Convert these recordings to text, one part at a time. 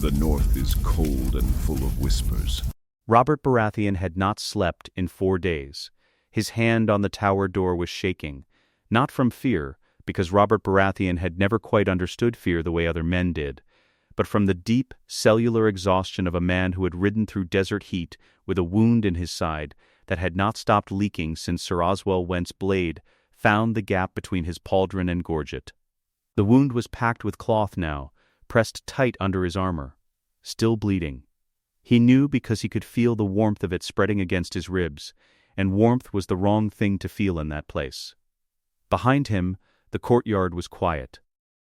The north is cold and full of whispers. Robert Baratheon had not slept in 4 days. His hand on the tower door was shaking, not from fear, because Robert Baratheon had never quite understood fear the way other men did, but from the deep, cellular exhaustion of a man who had ridden through desert heat with a wound in his side that had not stopped leaking since Sir Oswell Went's blade found the gap between his pauldron and gorget. The wound was packed with cloth now, pressed tight under his armor, still bleeding. He knew because he could feel the warmth of it spreading against his ribs, and warmth was the wrong thing to feel in that place. Behind him, the courtyard was quiet.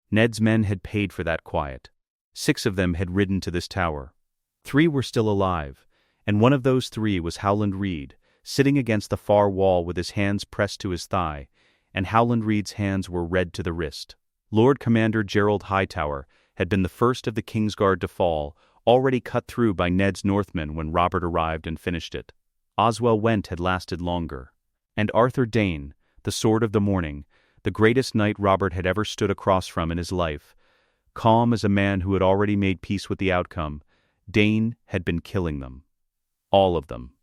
Ned's men had paid for that quiet. 6 of them had ridden to this tower. 3 were still alive, and one of those 3 was Howland Reed, sitting against the far wall with his hands pressed to his thigh, and Howland Reed's hands were red to the wrist. Lord Commander Gerald Hightower had been the first of the Kingsguard to fall, already cut through by Ned's Northmen when Robert arrived and finished it. Oswell Went had lasted longer. And Arthur Dane, the Sword of the Morning, the greatest knight Robert had ever stood across from in his life, calm as a man who had already made peace with the outcome, Dane had been killing them. All of them.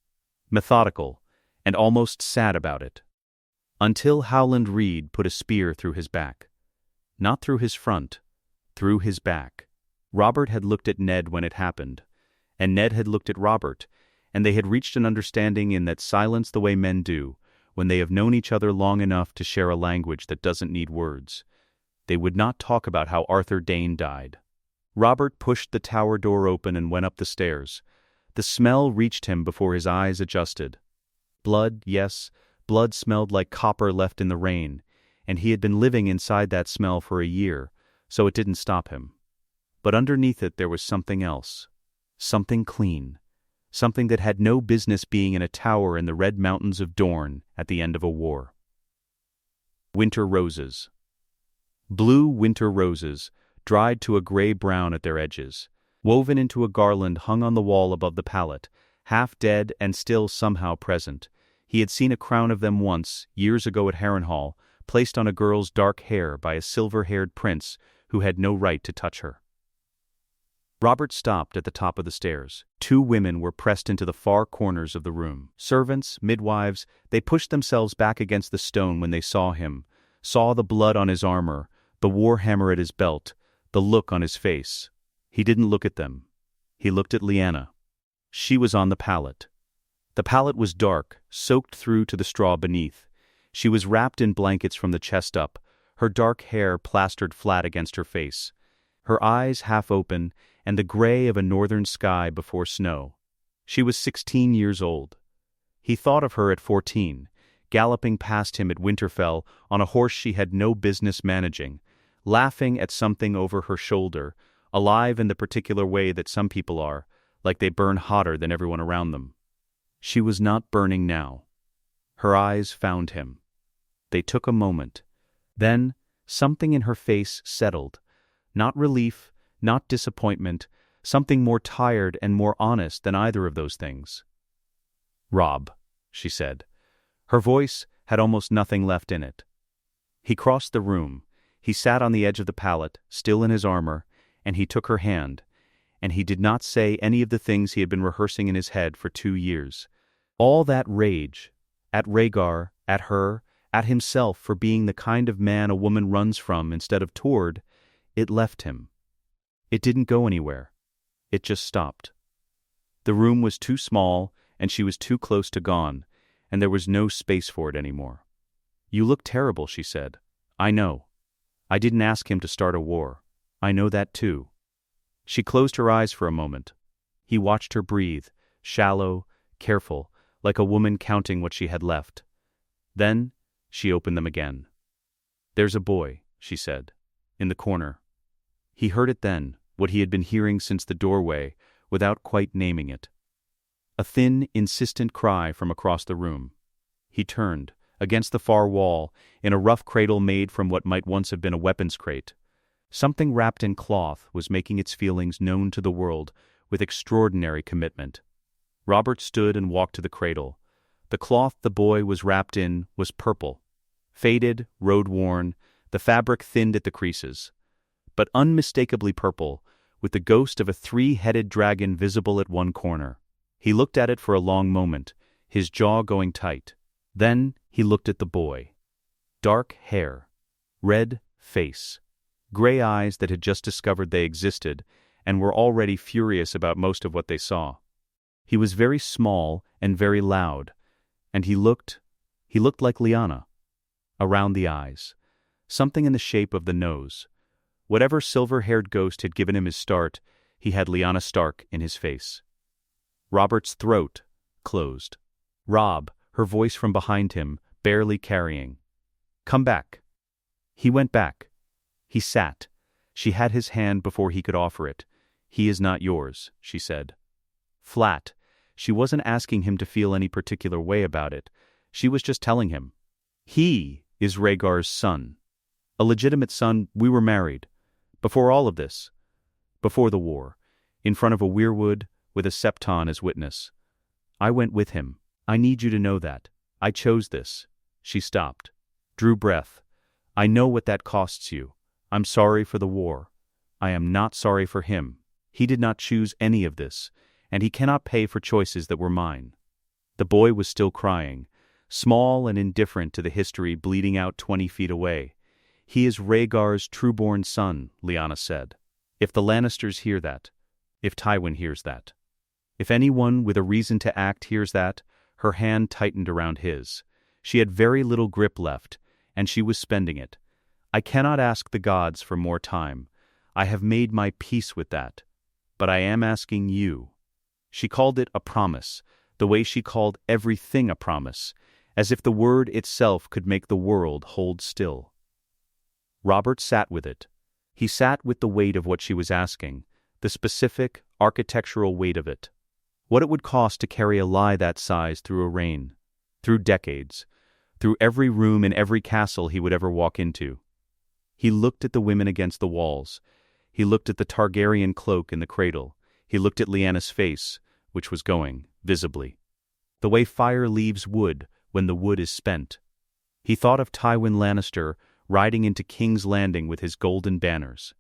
Methodical, and almost sad about it. Until Howland Reed put a spear through his back. Not through his front, through his back. Robert had looked at Ned when it happened, and Ned had looked at Robert, and they had reached an understanding in that silence the way men do, when they have known each other long enough to share a language that doesn't need words. They would not talk about how Arthur Dane died. Robert pushed the tower door open and went up the stairs. The smell reached him before his eyes adjusted. Blood, yes, blood smelled like copper left in the rain, and he had been living inside that smell for a year, so it didn't stop him. But underneath it there was something else. Something clean. Something that had no business being in a tower in the red mountains of Dorne at the end of a war. Winter roses. Blue winter roses, dried to a gray-brown at their edges, woven into a garland hung on the wall above the pallet, half dead and still somehow present. He had seen a crown of them once, years ago at Harrenhal, placed on a girl's dark hair by a silver-haired prince who had no right to touch her. Robert stopped at the top of the stairs. 2 women were pressed into the far corners of the room. Servants, midwives, they pushed themselves back against the stone when they saw him, saw the blood on his armor, the war hammer at his belt, the look on his face. He didn't look at them. He looked at Lyanna. She was on the pallet. The pallet was dark, soaked through to the straw beneath. She was wrapped in blankets from the chest up, her dark hair plastered flat against her face, her eyes half open, and the gray of a northern sky before snow. She was 16 years old. He thought of her at 14, galloping past him at Winterfell on a horse she had no business managing, laughing at something over her shoulder, alive in the particular way that some people are, like they burn hotter than everyone around them. She was not burning now. Her eyes found him. They took a moment. Then, something in her face settled. Not relief, not disappointment, something more tired and more honest than either of those things. "Rob," she said. Her voice had almost nothing left in it. He crossed the room. He sat on the edge of the pallet, still in his armor, and he took her hand, and he did not say any of the things he had been rehearsing in his head for 2 years. All that rage, at Rhaegar, at her, at himself for being the kind of man a woman runs from instead of toward, it left him. It didn't go anywhere. It just stopped. The room was too small, and she was too close to gone, and there was no space for it anymore. "You look terrible," she said. "I know. I didn't ask him to start a war. I know that too." She closed her eyes for a moment. He watched her breathe, shallow, careful, like a woman counting what she had left. Then she opened them again. "There's a boy," she said, "in the corner." He heard it then, what he had been hearing since the doorway, without quite naming it. A thin, insistent cry from across the room. He turned, against the far wall, in a rough cradle made from what might once have been a weapons crate. Something wrapped in cloth was making its feelings known to the world with extraordinary commitment. Robert stood and walked to the cradle. The cloth the boy was wrapped in was purple. Faded, road-worn, the fabric thinned at the creases. But unmistakably purple, with the ghost of a three-headed dragon visible at one corner. He looked at it for a long moment, his jaw going tight. Then he looked at the boy. Dark hair, red face, gray eyes that had just discovered they existed and were already furious about most of what they saw. He was very small and very loud, and he looked like Lyanna. Around the eyes, something in the shape of the nose. Whatever silver-haired ghost had given him his start, he had Lyanna Stark in his face. Robert's throat closed. Rob, her voice from behind him, barely carrying. "Come back." He went back. He sat. She had his hand before he could offer it. "He is not yours," she said. Flat. She wasn't asking him to feel any particular way about it. She was just telling him. "He is Rhaegar's son. A legitimate son. We were married. Before all of this. Before the war. In front of a weirwood, with a septon as witness. I went with him. I need you to know that. I chose this." She stopped. Drew breath. "I know what that costs you. I'm sorry for the war. I am not sorry for him. He did not choose any of this, and he cannot pay for choices that were mine." The boy was still crying, small and indifferent to the history bleeding out 20 feet away. "He is Rhaegar's true-born son," Lyanna said. "If the Lannisters hear that, if Tywin hears that, if anyone with a reason to act hears that," her hand tightened around his. She had very little grip left, and she was spending it. "I cannot ask the gods for more time. I have made my peace with that. But I am asking you." She called it a promise, the way she called everything a promise, as if the word itself could make the world hold still. Robert sat with it. He sat with the weight of what she was asking, the specific, architectural weight of it. What it would cost to carry a lie that size through a reign, through decades, through every room in every castle he would ever walk into. He looked at the women against the walls. He looked at the Targaryen cloak in the cradle. He looked at Lyanna's face, which was going, visibly. The way fire leaves wood when the wood is spent. He thought of Tywin Lannister riding into King's Landing with his golden banners.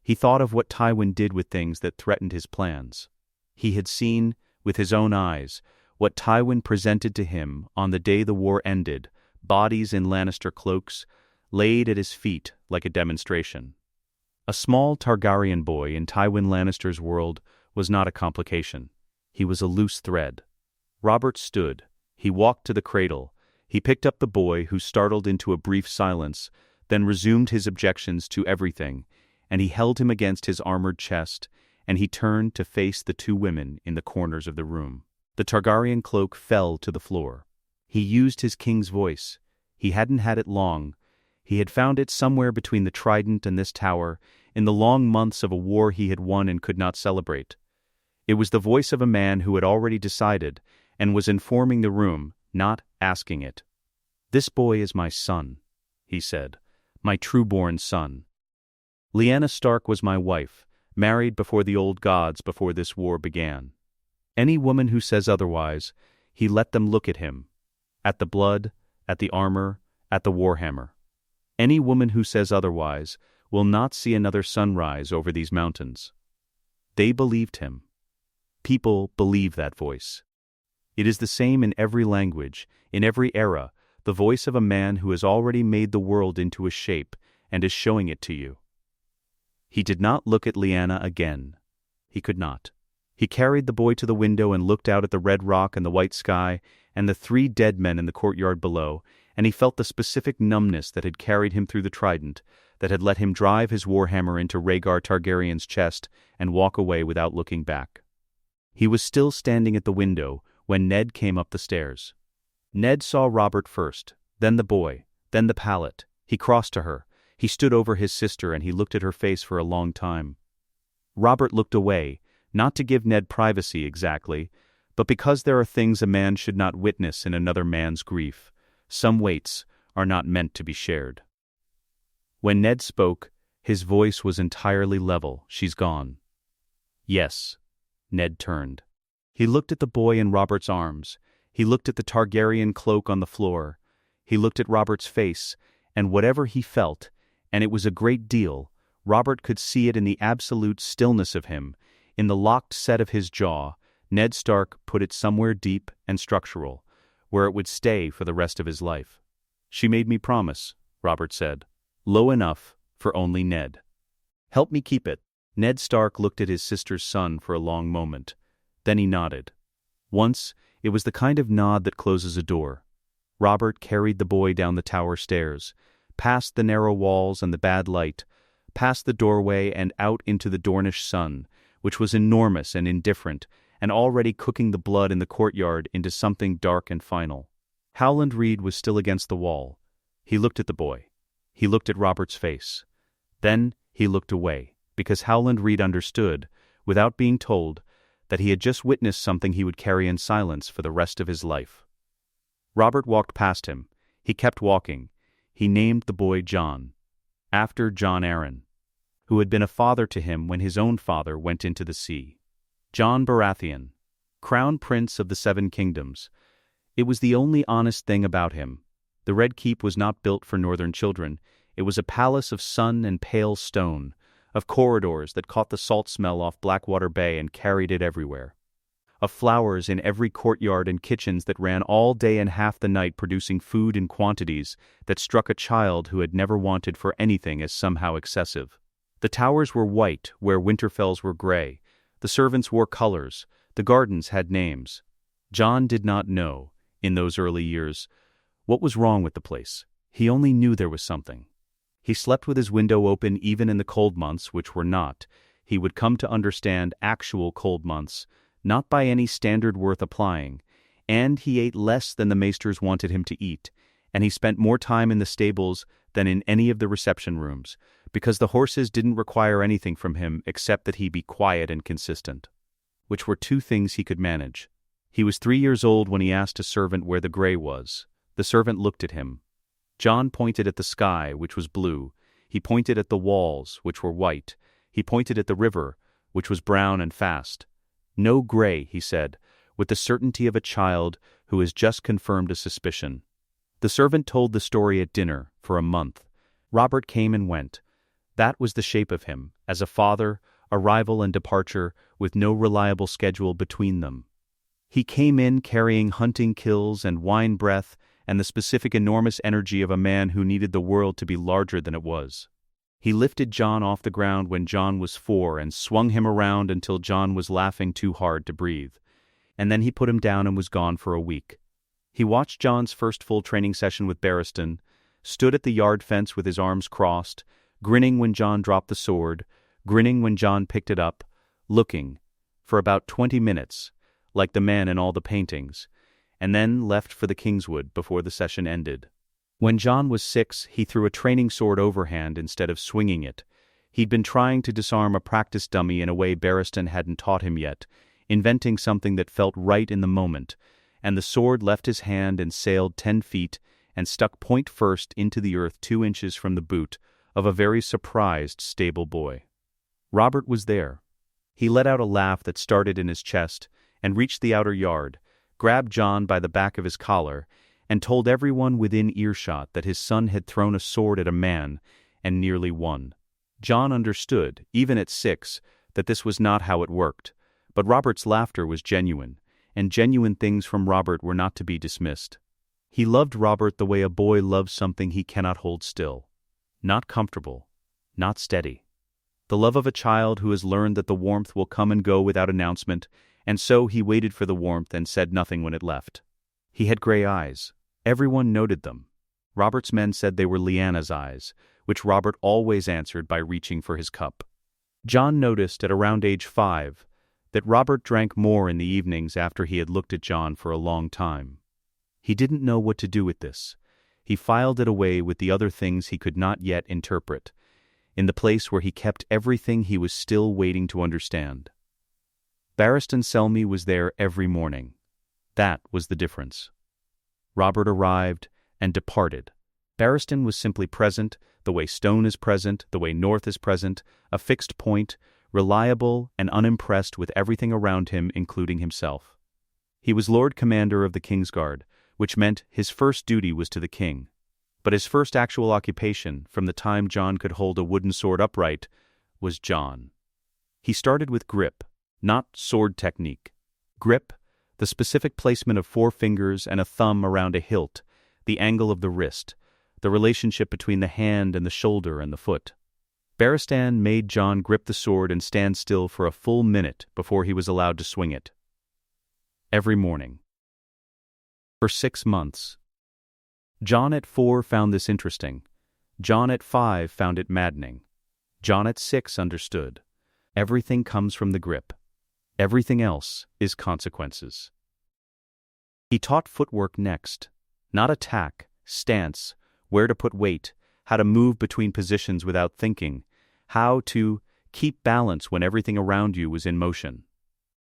He thought of what Tywin did with things that threatened his plans. He had seen, with his own eyes, what Tywin presented to him on the day the war ended, bodies in Lannister cloaks, laid at his feet like a demonstration. A small Targaryen boy in Tywin Lannister's world was not a complication. He was a loose thread. Robert stood. He walked to the cradle. He picked up the boy, who startled into a brief silence, then resumed his objections to everything, and he held him against his armored chest, and he turned to face the two women in the corners of the room. The Targaryen cloak fell to the floor. He used his king's voice. He hadn't had it long. He had found it somewhere between the trident and this tower, in the long months of a war he had won and could not celebrate. It was the voice of a man who had already decided, and was informing the room, not asking it. "This boy is my son," he said, "my true-born son. Lyanna Stark was my wife, married before the old gods before this war began. Any woman who says otherwise, he let them look at him, at the blood, at the armor, at the warhammer. Any woman who says otherwise will not see another sunrise over these mountains." They believed him. People believe that voice. It is the same in every language, in every era, the voice of a man who has already made the world into a shape and is showing it to you. He did not look at Lyanna again. He could not. He carried the boy to the window and looked out at the red rock and the white sky and the 3 dead men in the courtyard below, and he felt the specific numbness that had carried him through the trident, that had let him drive his warhammer into Rhaegar Targaryen's chest and walk away without looking back. He was still standing at the window when Ned came up the stairs. Ned saw Robert first, then the boy, then the pallet. He crossed to her. He stood over his sister and he looked at her face for a long time. Robert looked away, not to give Ned privacy exactly, but because there are things a man should not witness in another man's grief. Some weights are not meant to be shared. When Ned spoke, his voice was entirely level. "She's gone." "Yes." Ned turned. He looked at the boy in Robert's arms. He looked at the Targaryen cloak on the floor. He looked at Robert's face, and whatever he felt, and it was a great deal, Robert could see it in the absolute stillness of him, in the locked set of his jaw. Ned Stark put it somewhere deep and structural, where it would stay for the rest of his life. "She made me promise," Robert said, low enough for only Ned. "Help me keep it." Ned Stark looked at his sister's son for a long moment. Then he nodded. Once, it was the kind of nod that closes a door. Robert carried the boy down the tower stairs, past the narrow walls and the bad light, past the doorway and out into the Dornish sun, which was enormous and indifferent, and already cooking the blood in the courtyard into something dark and final. Howland Reed was still against the wall. He looked at the boy. He looked at Robert's face. Then he looked away, because Howland Reed understood, without being told, that he had just witnessed something he would carry in silence for the rest of his life. Robert walked past him. He kept walking. He named the boy Jon, after Jon Arryn, who had been a father to him when his own father went into the sea. Jon Baratheon, Crown Prince of the Seven Kingdoms. It was the only honest thing about him. The Red Keep was not built for northern children. It was a palace of sun and pale stone, of corridors that caught the salt smell off Blackwater Bay and carried it everywhere, of flowers in every courtyard and kitchens that ran all day and half the night producing food in quantities that struck a child who had never wanted for anything as somehow excessive. The towers were white where Winterfells were gray. The servants wore colors. The gardens had names. Jon did not know, in those early years, what was wrong with the place. He only knew there was something. He slept with his window open even in the cold months, which were not, he would come to understand, actual cold months, not by any standard worth applying, and he ate less than the maesters wanted him to eat, and he spent more time in the stables than in any of the reception rooms, because the horses didn't require anything from him except that he be quiet and consistent, which were two things he could manage. He was 3 years old when he asked a servant where the gray was. The servant looked at him. Jon pointed at the sky, which was blue. He pointed at the walls, which were white. He pointed at the river, which was brown and fast. "No gray," he said, with the certainty of a child who has just confirmed a suspicion. The servant told the story at dinner, for a month. Robert came and went. That was the shape of him, as a father, arrival and departure, with no reliable schedule between them. He came in carrying hunting kills and wine breath and the specific enormous energy of a man who needed the world to be larger than it was. He lifted Jon off the ground when Jon was 4 and swung him around until Jon was laughing too hard to breathe. And then he put him down and was gone for a week. He watched Jon's first full training session with Barristan, stood at the yard fence with his arms crossed, grinning when Jon dropped the sword, grinning when Jon picked it up, looking, for about 20 minutes, like the man in all the paintings, and then left for the Kingswood before the session ended. When Jon was 6, he threw a training sword overhand instead of swinging it. He'd been trying to disarm a practice dummy in a way Barristan hadn't taught him yet, inventing something that felt right in the moment, and the sword left his hand and sailed 10 feet and stuck point first into the earth 2 inches from the boot of a very surprised stable boy. Robert was there. He let out a laugh that started in his chest and reached the outer yard, grabbed Jon by the back of his collar, and told everyone within earshot that his son had thrown a sword at a man and nearly won. Jon understood, even at 6, that this was not how it worked, but Robert's laughter was genuine, and genuine things from Robert were not to be dismissed. He loved Robert the way a boy loves something he cannot hold still. Not comfortable, not steady. The love of a child who has learned that the warmth will come and go without announcement, and so he waited for the warmth and said nothing when it left. He had gray eyes. Everyone noted them. Robert's men said they were Lyanna's eyes, which Robert always answered by reaching for his cup. Jon noticed at around age 5 that Robert drank more in the evenings after he had looked at Jon for a long time. He didn't know what to do with this. He filed it away with the other things he could not yet interpret, in the place where he kept everything he was still waiting to understand. Barristan Selmy was there every morning. That was the difference. Robert arrived and departed. Barristan was simply present, the way stone is present, the way north is present, a fixed point, reliable and unimpressed with everything around him, including himself. He was Lord Commander of the Kingsguard, which meant his first duty was to the king. But his first actual occupation, from the time Jon could hold a wooden sword upright, was Jon. He started with grip, not sword technique. Grip, the specific placement of 4 fingers and a thumb around a hilt, the angle of the wrist, the relationship between the hand and the shoulder and the foot. Barristan made Jon grip the sword and stand still for a full minute before he was allowed to swing it. Every morning. For 6 months. Jon at 4 found this interesting. Jon at 5 found it maddening. Jon at 6 understood. Everything comes from the grip. Everything else is consequences. He taught footwork next. Not attack, stance, where to put weight, how to move between positions without thinking, how to keep balance when everything around you was in motion.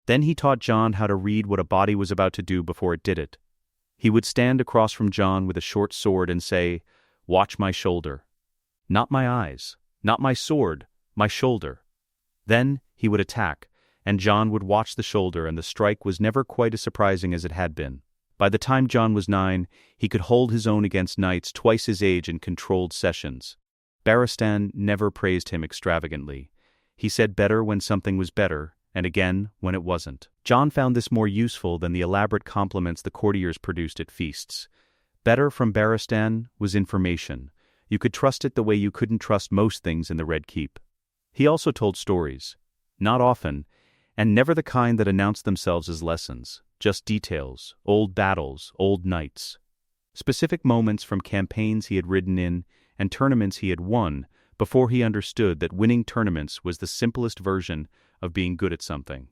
Then he taught Jon how to read what a body was about to do before it did it. He would stand across from Jon with a short sword and say, "Watch my shoulder." Not my eyes, not my sword, my shoulder. Then he would attack, and Jon would watch the shoulder, and the strike was never quite as surprising as it had been. By the time Jon was 9, he could hold his own against knights twice his age in controlled sessions. Barristan never praised him extravagantly. He said better when something was better, and again when it wasn't. Jon found this more useful than the elaborate compliments the courtiers produced at feasts. Better from Barristan was information. You could trust it the way you couldn't trust most things in the Red Keep. He also told stories. Not often, and never the kind that announced themselves as lessons. Just details, old battles, old nights. Specific moments from campaigns he had ridden in and tournaments he had won before he understood that winning tournaments was the simplest version of being good at something.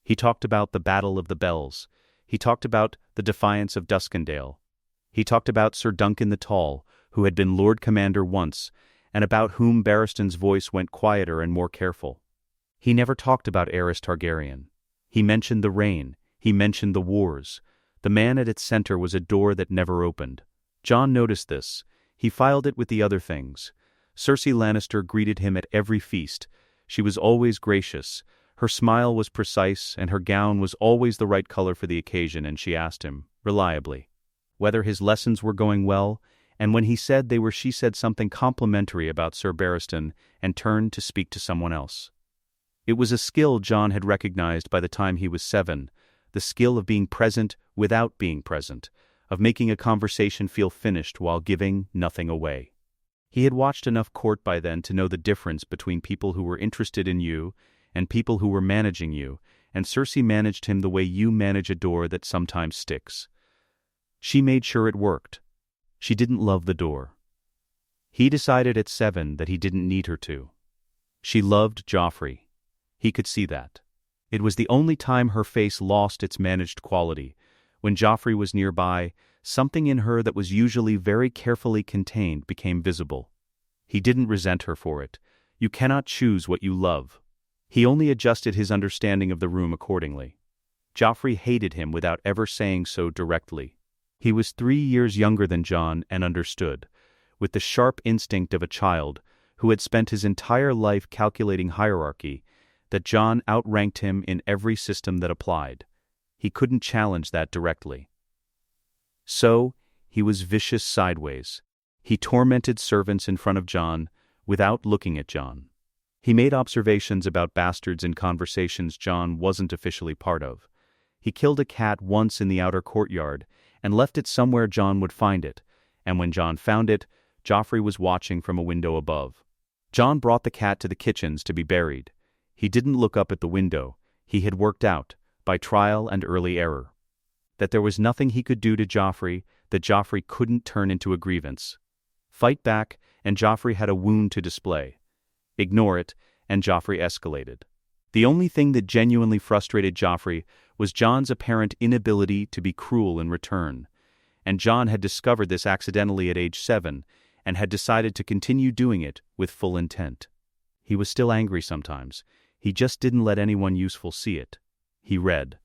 He talked about the Battle of the Bells. He talked about the defiance of Duskendale. He talked about Sir Duncan the Tall, who had been Lord Commander once, and about whom Barristan's voice went quieter and more careful. He never talked about Aerys Targaryen. He mentioned the reign. He mentioned the wars. The man at its center was a door that never opened. Jon noticed this. He filed it with the other things. Cersei Lannister greeted him at every feast. She was always gracious. Her smile was precise, and her gown was always the right color for the occasion, and she asked him, reliably, whether his lessons were going well, and when he said they were, she said something complimentary about Sir Barristan and turned to speak to someone else. It was a skill Jon had recognized by the time he was 7, the skill of being present without being present, of making a conversation feel finished while giving nothing away. He had watched enough court by then to know the difference between people who were interested in you and people who were managing you, and Cersei managed him the way you manage a door that sometimes sticks. She made sure it worked. She didn't love the door. He decided at 7 that he didn't need her to. She loved Joffrey. He could see that. It was the only time her face lost its managed quality. When Joffrey was nearby, something in her that was usually very carefully contained became visible. He didn't resent her for it. You cannot choose what you love. He only adjusted his understanding of the room accordingly. Joffrey hated him without ever saying so directly. He was 3 years younger than Jon and understood, with the sharp instinct of a child who had spent his entire life calculating hierarchy, that Jon outranked him in every system that applied. He couldn't challenge that directly. So, he was vicious sideways. He tormented servants in front of Jon without looking at Jon. He made observations about bastards in conversations Jon wasn't officially part of. He killed a cat once in the outer courtyard and left it somewhere Jon would find it, and when Jon found it, Joffrey was watching from a window above. Jon brought the cat to the kitchens to be buried. He didn't look up at the window. He had worked out, by trial and early error, that there was nothing he could do to Joffrey that Joffrey couldn't turn into a grievance. Fight back, and Joffrey had a wound to display. Ignore it, and Joffrey escalated. The only thing that genuinely frustrated Joffrey was Jon's apparent inability to be cruel in return, and Jon had discovered this accidentally at age 7 and had decided to continue doing it with full intent. He was still angry sometimes. He just didn't let anyone useful see it. He read,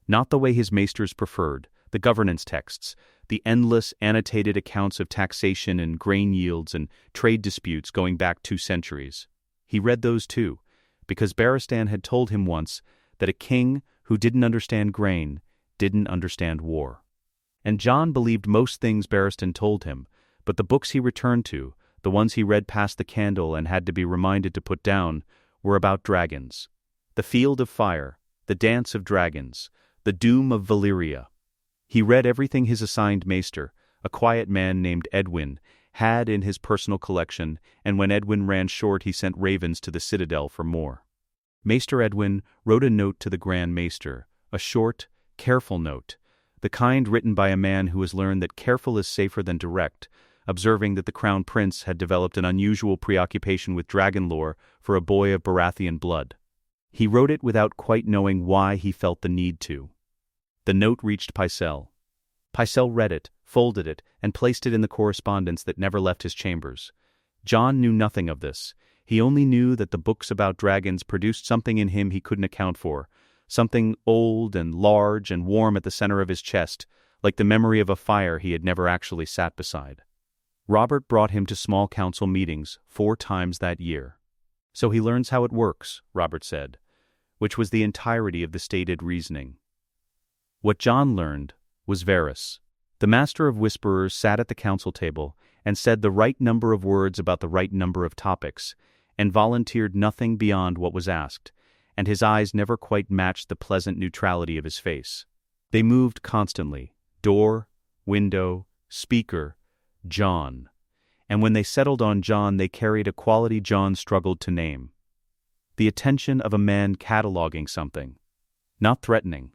not the way his maesters preferred, the governance texts, the endless annotated accounts of taxation and grain yields and trade disputes going back 2 centuries. He read those too, because Barristan had told him once that a king who didn't understand grain didn't understand war. And Jon believed most things Barristan told him, But the books he returned to, the ones he read past the candle and had to be reminded to put down, were about dragons. The Field of Fire, the Dance of Dragons, the Doom of Valyria. He read everything his assigned maester, a quiet man named Edwin, had in his personal collection, and when Edwin ran short he sent ravens to the citadel for more. Maester Edwin wrote a note to the Grand Maester, a short, careful note, the kind written by a man who has learned that careful is safer than direct, observing that the Crown Prince had developed an unusual preoccupation with dragon lore for a boy of Baratheon blood. He wrote it without quite knowing why he felt the need to. The note reached Pycelle. Pycelle read it, folded it, and placed it in the correspondence that never left his chambers. Jon knew nothing of this. He only knew that the books about dragons produced something in him he couldn't account for, something old and large and warm at the center of his chest, like the memory of a fire he had never actually sat beside. Robert brought him to small council meetings 4 times that year. "So he learns how it works," Robert said, which was the entirety of the stated reasoning. What Jon learned was Varys. The Master of Whisperers sat at the council table and said the right number of words about the right number of topics, and volunteered nothing beyond what was asked, and his eyes never quite matched the pleasant neutrality of his face. They moved constantly, door, window, speaker, Jon. And when they settled on Jon, they carried a quality Jon struggled to name. The attention of a man cataloging something. Not threatening.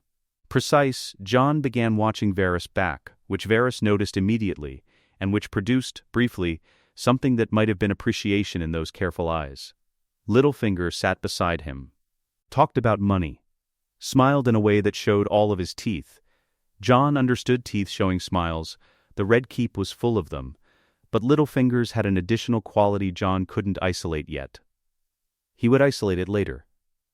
Precise, Jon began watching Varys back, which Varys noticed immediately, and which produced, briefly, something that might have been appreciation in those careful eyes. Littlefinger sat beside him. Talked about money. Smiled in a way that showed all of his teeth. Jon understood teeth showing smiles. The Red Keep was full of them. But Littlefinger's had an additional quality Jon couldn't isolate yet. He would isolate it later.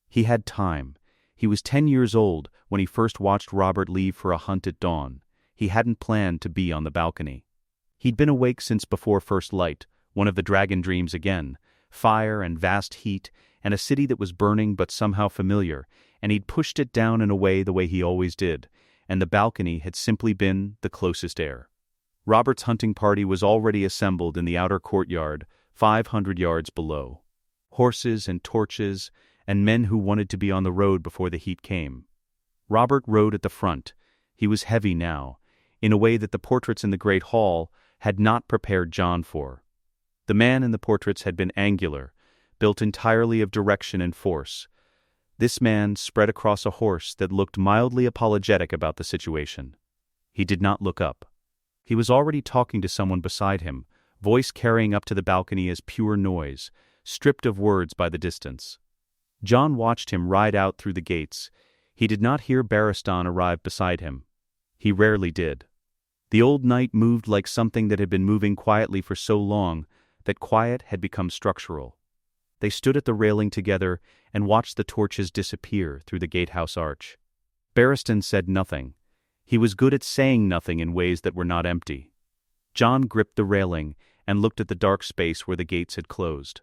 He had time. He was 10 years old when he first watched Robert leave for a hunt at dawn. He hadn't planned to be on the balcony. He'd been awake since before first light, one of the dragon dreams again, fire and vast heat, and a city that was burning but somehow familiar, and he'd pushed it down in a way the way he always did, and the balcony had simply been the closest air. Robert's hunting party was already assembled in the outer courtyard, 500 yards below. Horses and torches, and men who wanted to be on the road before the heat came. Robert rode at the front. He was heavy now, in a way that the portraits in the Great Hall had not prepared Jon for. The man in the portraits had been angular, built entirely of direction and force. This man spread across a horse that looked mildly apologetic about the situation. He did not look up. He was already talking to someone beside him, voice carrying up to the balcony as pure noise, stripped of words by the distance. Jon watched him ride out through the gates. He did not hear Barristan arrive beside him. He rarely did. The old knight moved like something that had been moving quietly for so long that quiet had become structural. They stood at the railing together and watched the torches disappear through the gatehouse arch. Barristan said nothing. He was good at saying nothing in ways that were not empty. Jon gripped the railing and looked at the dark space where the gates had closed.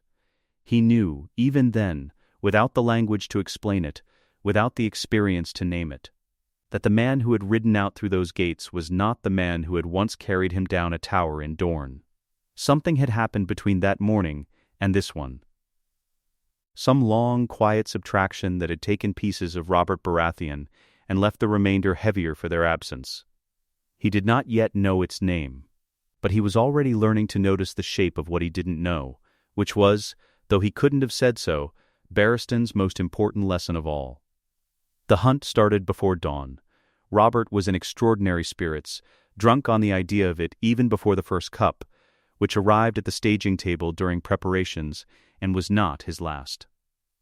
He knew, even then, without the language to explain it, without the experience to name it, that the man who had ridden out through those gates was not the man who had once carried him down a tower in Dorne. Something had happened between that morning and this one. Some long, quiet subtraction that had taken pieces of Robert Baratheon and left the remainder heavier for their absence. He did not yet know its name, but he was already learning to notice the shape of what he didn't know, which was, though he couldn't have said so, Barristan's most important lesson of all. The hunt started before dawn. Robert was in extraordinary spirits, drunk on the idea of it even before the first cup, which arrived at the staging table during preparations and was not his last.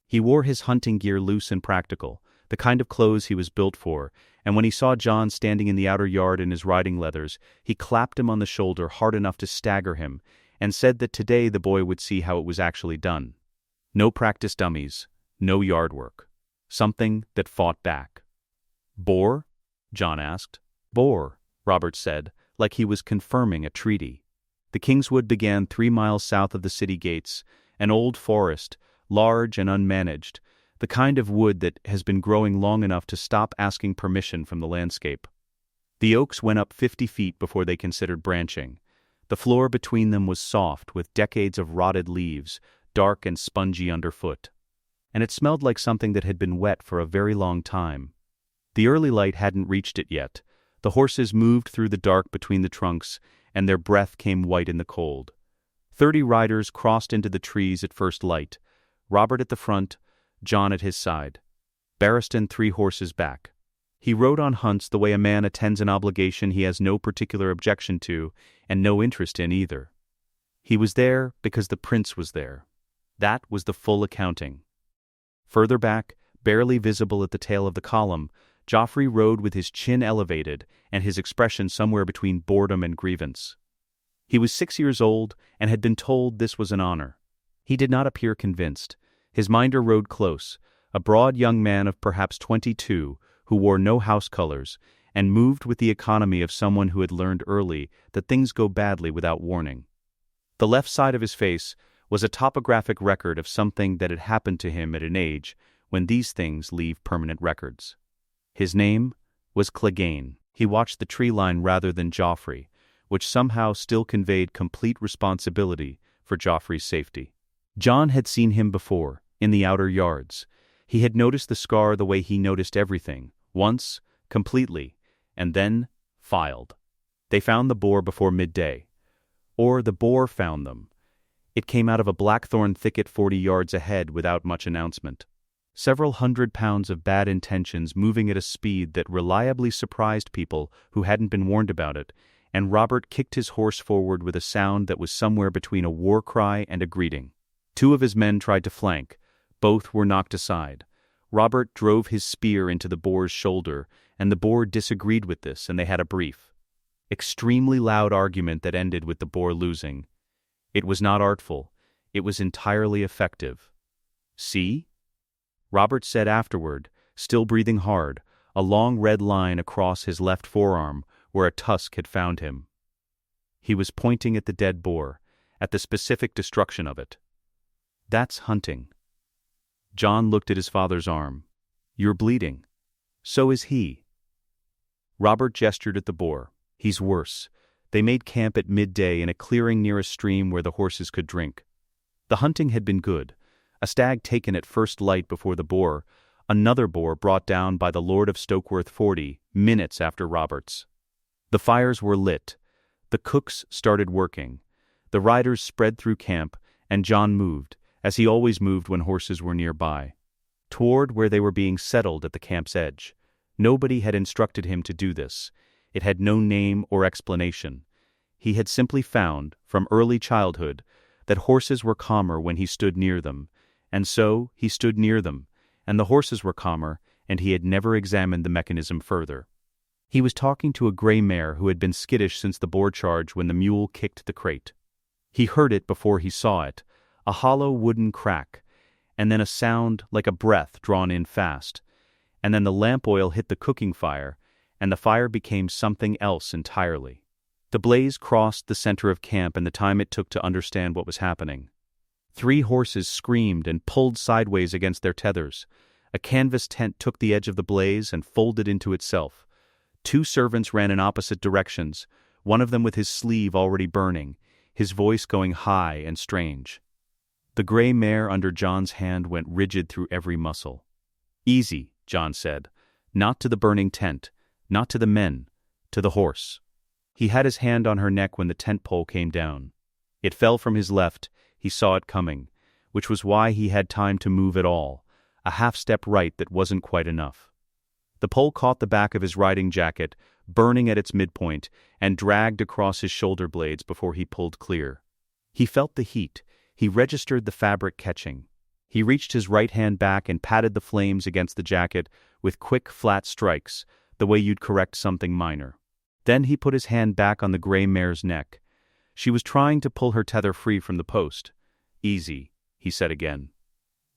He wore his hunting gear loose and practical, the kind of clothes he was built for, and when he saw Jon standing in the outer yard in his riding leathers, he clapped him on the shoulder hard enough to stagger him, and said that today the boy would see how it was actually done. No practice dummies, no yard work. Something that fought back. "Boar?" Jon asked. "Boar," Robert said, like he was confirming a treaty. The Kingswood began 3 miles south of the city gates, an old forest, large and unmanaged, the kind of wood that has been growing long enough to stop asking permission from the landscape. The oaks went up 50 feet before they considered branching. The floor between them was soft, with decades of rotted leaves, dark and spongy underfoot. And it smelled like something that had been wet for a very long time. The early light hadn't reached it yet. The horses moved through the dark between the trunks, and their breath came white in the cold. 30 riders crossed into the trees at first light, Robert at the front, Jon at his side. Barristan 3 horses back. He rode on hunts the way a man attends an obligation he has no particular objection to and no interest in either. He was there because the prince was there. That was the full accounting. Further back, barely visible at the tail of the column, Joffrey rode with his chin elevated and his expression somewhere between boredom and grievance. He was 6 years old and had been told this was an honor. He did not appear convinced. His minder rode close, a broad young man of perhaps 22, who wore no house colors, and moved with the economy of someone who had learned early that things go badly without warning. The left side of his face was a topographic record of something that had happened to him at an age when these things leave permanent records. His name was Clegane. He watched the tree line rather than Joffrey, which somehow still conveyed complete responsibility for Joffrey's safety. Jon had seen him before, in the outer yards. He had noticed the scar the way he noticed everything, once, completely, and then filed. They found the boar before midday. Or the boar found them. It came out of a blackthorn thicket 40 yards ahead without much announcement. Several 100 pounds of bad intentions moving at a speed that reliably surprised people who hadn't been warned about it, and Robert kicked his horse forward with a sound that was somewhere between a war cry and a greeting. 2 of his men tried to flank. Both were knocked aside. Robert drove his spear into the boar's shoulder, and the boar disagreed with this, and they had a brief, extremely loud argument that ended with the boar losing. It was not artful. It was entirely effective. "See?" Robert said afterward, still breathing hard, a long red line across his left forearm where a tusk had found him. He was pointing at the dead boar, at the specific destruction of it. "That's hunting." Jon looked at his father's arm. "You're bleeding." "So is he." Robert gestured at the boar. "He's worse." They made camp at midday in a clearing near a stream where the horses could drink. The hunting had been good. A stag taken at first light before the boar, another boar brought down by the Lord of Stokeworth 40 minutes after Robert's. The fires were lit. The cooks started working. The riders spread through camp, and Jon moved, as he always moved when horses were nearby, toward where they were being settled at the camp's edge. Nobody had instructed him to do this. It had no name or explanation. He had simply found, from early childhood, that horses were calmer when he stood near them, and so he stood near them, and the horses were calmer, and he had never examined the mechanism further. He was talking to a gray mare who had been skittish since the boar charge when the mule kicked the crate. He heard it before he saw it, a hollow wooden crack, and then a sound like a breath drawn in fast, and then the lamp oil hit the cooking fire, and the fire became something else entirely. The blaze crossed the center of camp and the time it took to understand what was happening. 3 horses screamed and pulled sideways against their tethers. A canvas tent took the edge of the blaze and folded into itself. 2 servants ran in opposite directions, one of them with his sleeve already burning, his voice going high and strange. The gray mare under Jon's hand went rigid through every muscle. "Easy," Jon said. "Not to the burning tent, not to the men, to the horse." He had his hand on her neck when the tent pole came down. It fell from his left. He saw it coming, which was why he had time to move at all, a half-step right that wasn't quite enough. The pole caught the back of his riding jacket, burning at its midpoint, and dragged across his shoulder blades before he pulled clear. He felt the heat. He registered the fabric catching. He reached his right hand back and patted the flames against the jacket with quick, flat strikes, the way you'd correct something minor. Then he put his hand back on the gray mare's neck. She was trying to pull her tether free from the post. "Easy," he said again.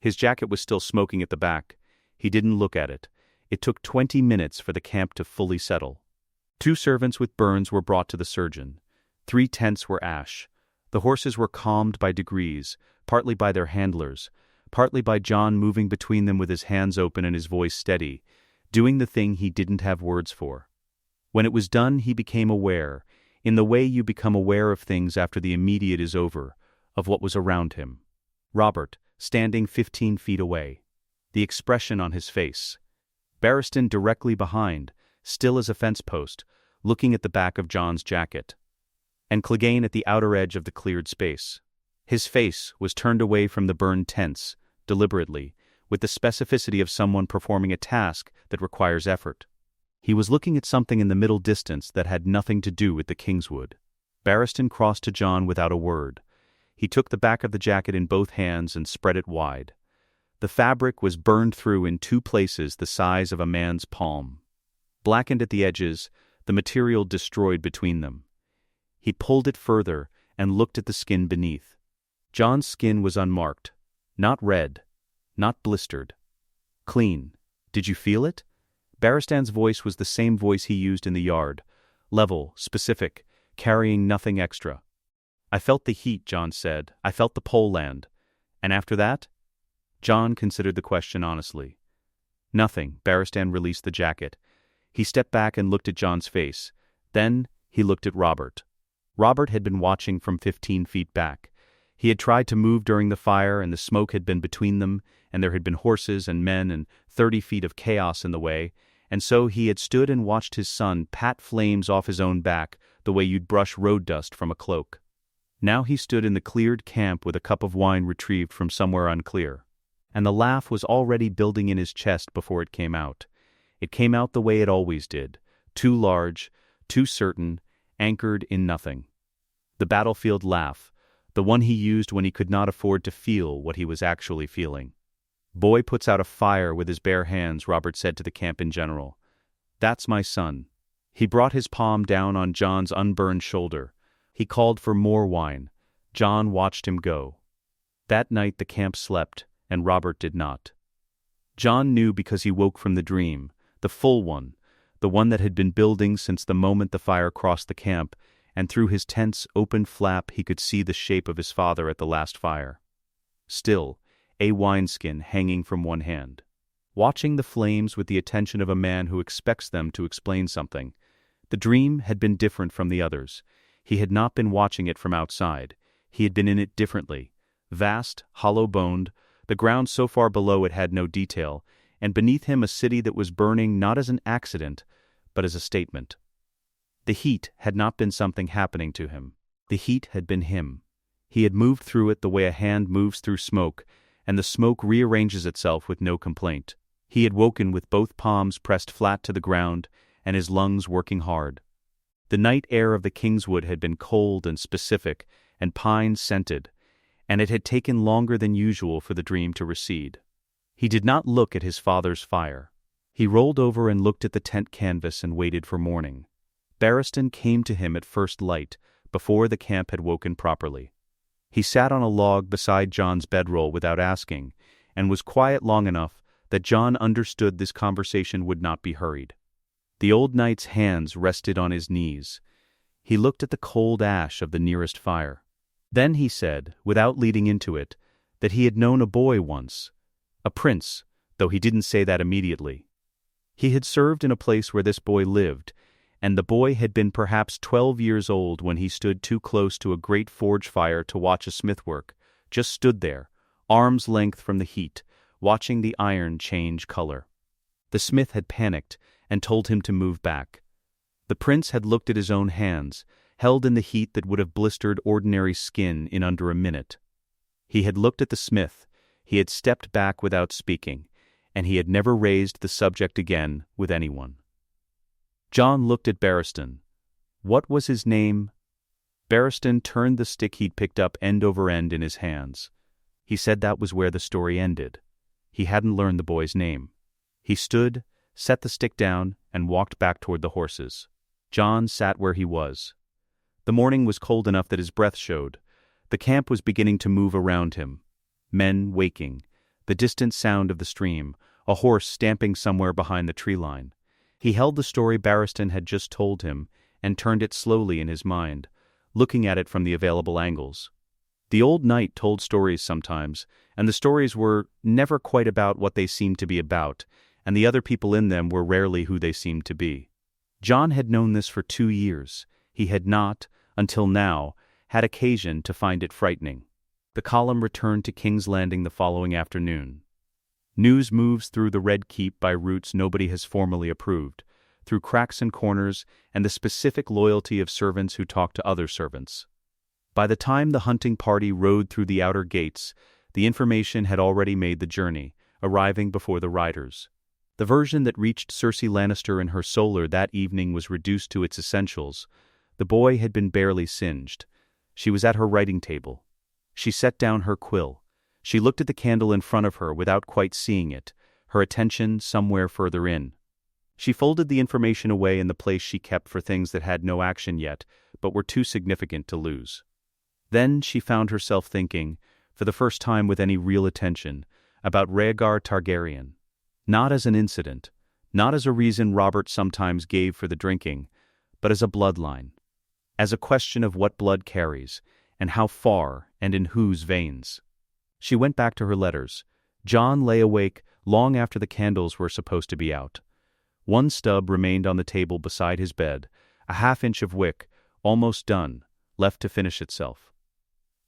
His jacket was still smoking at the back. He didn't look at it. It took 20 minutes for the camp to fully settle. 2 servants with burns were brought to the surgeon. 3 tents were ash. The horses were calmed by degrees, partly by their handlers, partly by Jon moving between them with his hands open and his voice steady, doing the thing he didn't have words for. When it was done, he became aware, in the way you become aware of things after the immediate is over, of what was around him. Robert, standing 15 feet away. The expression on his face. Barristan directly behind, still as a fence post, looking at the back of Jon's jacket. And Clegane at the outer edge of the cleared space. His face was turned away from the burned tents, deliberately, with the specificity of someone performing a task that requires effort. He was looking at something in the middle distance that had nothing to do with the Kingswood. Barristan crossed to Jon without a word. He took the back of the jacket in both hands and spread it wide. The fabric was burned through in 2 places the size of a man's palm. Blackened at the edges, the material destroyed between them. He pulled it further and looked at the skin beneath. Jon's skin was unmarked. Not red. Not blistered. Clean. Did you feel it? Barristan's voice was the same voice he used in the yard. Level, specific, carrying nothing extra. I felt the heat, Jon said. I felt the pole land. And after that? Jon considered the question honestly. Nothing. Barristan released the jacket. He stepped back and looked at Jon's face. Then he looked at Robert. Robert had been watching from 15 feet back. He had tried to move during the fire, and the smoke had been between them, and there had been horses and men and 30 feet of chaos in the way, and so he had stood and watched his son pat flames off his own back the way you'd brush road dust from a cloak. Now he stood in the cleared camp with a cup of wine retrieved from somewhere unclear. And the laugh was already building in his chest before it came out. It came out the way it always did, too large, too certain, anchored in nothing. The battlefield laugh, the one he used when he could not afford to feel what he was actually feeling. Boy puts out a fire with his bare hands, Robert said to the camp in general. That's my son. He brought his palm down on Jon's unburned shoulder. He called for more wine. Jon watched him go. That night the camp slept, and Robert did not. Jon knew because he woke from the dream, the full one, the one that had been building since the moment the fire crossed the camp, and through his tent's open flap he could see the shape of his father at the last fire. Still, a wineskin hanging from one hand. Watching the flames with the attention of a man who expects them to explain something. The dream had been different from the others. He had not been watching it from outside. He had been in it differently. Vast, hollow-boned, the ground so far below it had no detail, and beneath him a city that was burning not as an accident, but as a statement. The heat had not been something happening to him. The heat had been him. He had moved through it the way a hand moves through smoke, and the smoke rearranges itself with no complaint. He had woken with both palms pressed flat to the ground, and his lungs working hard. The night air of the Kingswood had been cold and specific, and pine-scented, and it had taken longer than usual for the dream to recede. He did not look at his father's fire. He rolled over and looked at the tent canvas and waited for morning. Barristan came to him at first light, before the camp had woken properly. He sat on a log beside Jon's bedroll without asking, and was quiet long enough that Jon understood this conversation would not be hurried. The old knight's hands rested on his knees. He looked at the cold ash of the nearest fire. Then he said, without leading into it, that he had known a boy once, a prince, though he didn't say that immediately. He had served in a place where this boy lived, and the boy had been perhaps 12 years old when he stood too close to a great forge fire to watch a smith work, just stood there, arm's length from the heat, watching the iron change color. The smith had panicked and told him to move back. The prince had looked at his own hands, held in the heat that would have blistered ordinary skin in under a minute. He had looked at the smith, he had stepped back without speaking, and he had never raised the subject again with anyone. Jon looked at Barristan. What was his name? Barristan turned the stick he'd picked up end over end in his hands. He said that was where the story ended. He hadn't learned the boy's name. He stood, set the stick down, and walked back toward the horses. Jon sat where he was. The morning was cold enough that his breath showed. The camp was beginning to move around him. Men waking, the distant sound of the stream, a horse stamping somewhere behind the tree line. He held the story Barristan had just told him and turned it slowly in his mind, looking at it from the available angles. The old knight told stories sometimes, and the stories were never quite about what they seemed to be about, and the other people in them were rarely who they seemed to be. Jon had known this for 2 years. he had not, until now, had occasion to find it frightening. The column returned to King's Landing the following afternoon. News moves through the Red Keep by routes nobody has formally approved, through cracks and corners and the specific loyalty of servants who talk to other servants. By the time the hunting party rode through the outer gates, the information had already made the journey, arriving before the riders. The version that reached Cersei Lannister in her solar that evening was reduced to its essentials. The boy had been barely singed. She was at her writing table. She set down her quill. She looked at the candle in front of her without quite seeing it, her attention somewhere further in. She folded the information away in the place she kept for things that had no action yet, but were too significant to lose. Then she found herself thinking, for the first time with any real attention, about Rhaegar Targaryen. Not as an incident, not as a reason Robert sometimes gave for the drinking, but as a bloodline. As a question of what blood carries, and how far, and in whose veins. She went back to her letters. Jon lay awake long after the candles were supposed to be out. One stub remained on the table beside his bed, a half-inch of wick, almost done, left to finish itself.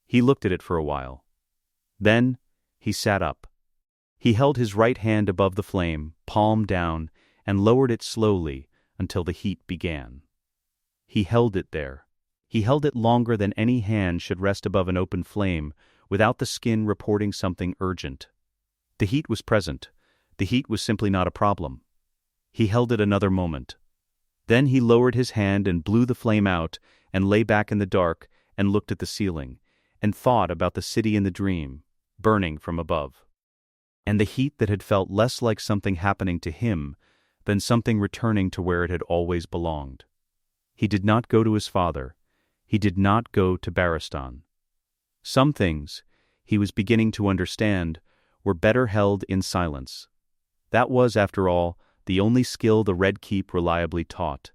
He looked at it for a while. Then, he sat up. He held his right hand above the flame, palm down, and lowered it slowly until the heat began. He held it there. He held it longer than any hand should rest above an open flame, without the skin reporting something urgent. The heat was present. The heat was simply not a problem. He held it another moment. Then he lowered his hand and blew the flame out, and lay back in the dark, and looked at the ceiling, and thought about the city in the dream, burning from above. And the heat that had felt less like something happening to him than something returning to where it had always belonged. He did not go to his father. He did not go to Barristan. Some things, he was beginning to understand, were better held in silence. That was, after all, the only skill the Red Keep reliably taught.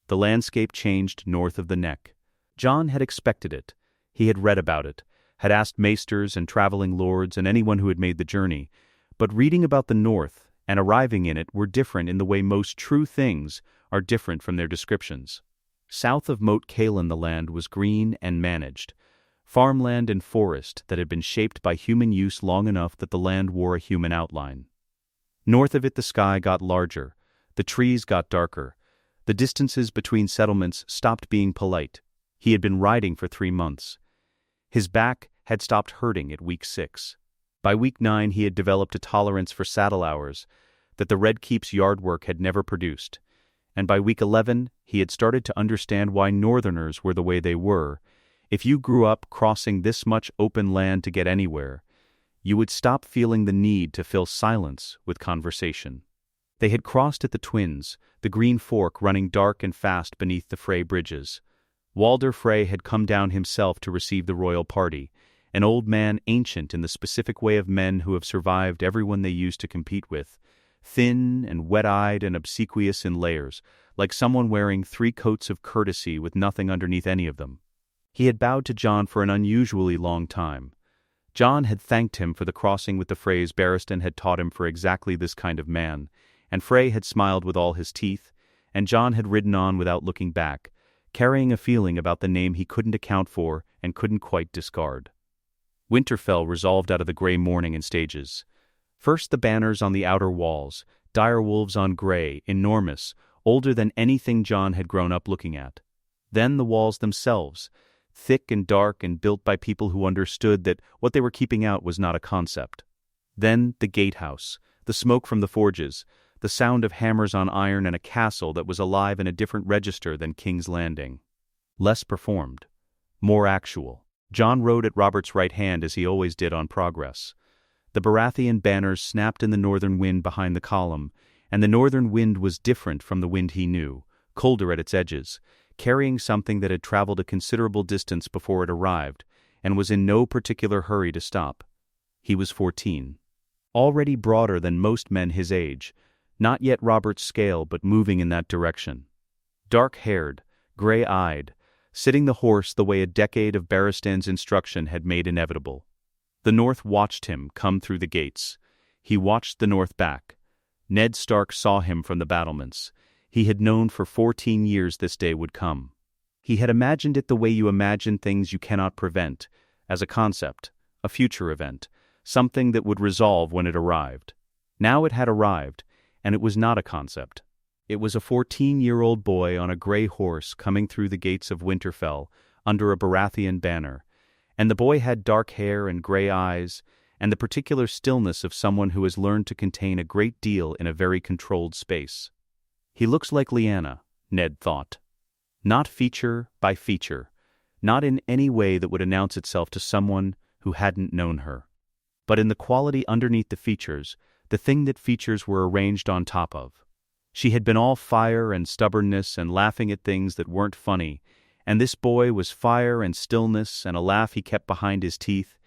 The landscape changed north of the Neck. Jon had expected it. He had read about it, had asked maesters and traveling lords and anyone who had made the journey, but reading about the north and arriving in it were different in the way most true things are different from their descriptions. South of Moat Cailin the land was green and managed, farmland and forest that had been shaped by human use long enough that the land wore a human outline. North of it the sky got larger, the trees got darker, the distances between settlements stopped being polite. He had been riding for 3 months. His back had stopped hurting at week 6. By week 9 he had developed a tolerance for saddle hours that the Red Keep's yard work had never produced, and by week 11 he had started to understand why Northerners were the way they were. If you grew up crossing this much open land to get anywhere, you would stop feeling the need to fill silence with conversation. They had crossed at the Twins, the Green Fork running dark and fast beneath the Frey bridges. Walder Frey had come down himself to receive the royal party, an old man ancient in the specific way of men who have survived everyone they used to compete with, thin and wet-eyed and obsequious in layers, like someone wearing 3 coats of courtesy with nothing underneath any of them. He had bowed to Jon for an unusually long time. Jon had thanked him for the crossing with the Freys Barristan had taught him for exactly this kind of man, and Frey had smiled with all his teeth, and Jon had ridden on without looking back, carrying a feeling about the name he couldn't account for and couldn't quite discard. Winterfell resolved out of the gray morning in stages. First the banners on the outer walls, direwolves on gray, enormous, older than anything Jon had grown up looking at. Then the walls themselves, thick and dark and built by people who understood that what they were keeping out was not a concept. Then the gatehouse, the smoke from the forges, the sound of hammers on iron and a castle that was alive in a different register than King's Landing. Less performed. More actual. Jon rode at Robert's right hand as he always did on progress. The Baratheon banners snapped in the northern wind behind the column, and the northern wind was different from the wind he knew, colder at its edges, carrying something that had traveled a considerable distance before it arrived, and was in no particular hurry to stop. He was 14. Already broader than most men his age, not yet Robert's scale but moving in that direction. Dark-haired, gray-eyed, sitting the horse the way a decade of Barristan's instruction had made inevitable. The North watched him come through the gates. He watched the North back. Ned Stark saw him from the battlements. He had known for 14 years this day would come. He had imagined it the way you imagine things you cannot prevent, as a concept, a future event, something that would resolve when it arrived. Now it had arrived, and it was not a concept. It was a 14-year-old boy on a gray horse coming through the gates of Winterfell under a Baratheon banner, and the boy had dark hair and gray eyes, and the particular stillness of someone who has learned to contain a great deal in a very controlled space. He looks like Lyanna, Ned thought. Not feature by feature, not in any way that would announce itself to someone who hadn't known her. But in the quality underneath the features, the thing that features were arranged on top of. She had been all fire and stubbornness and laughing at things that weren't funny, and this boy was fire and stillness and a laugh he kept behind his teeth,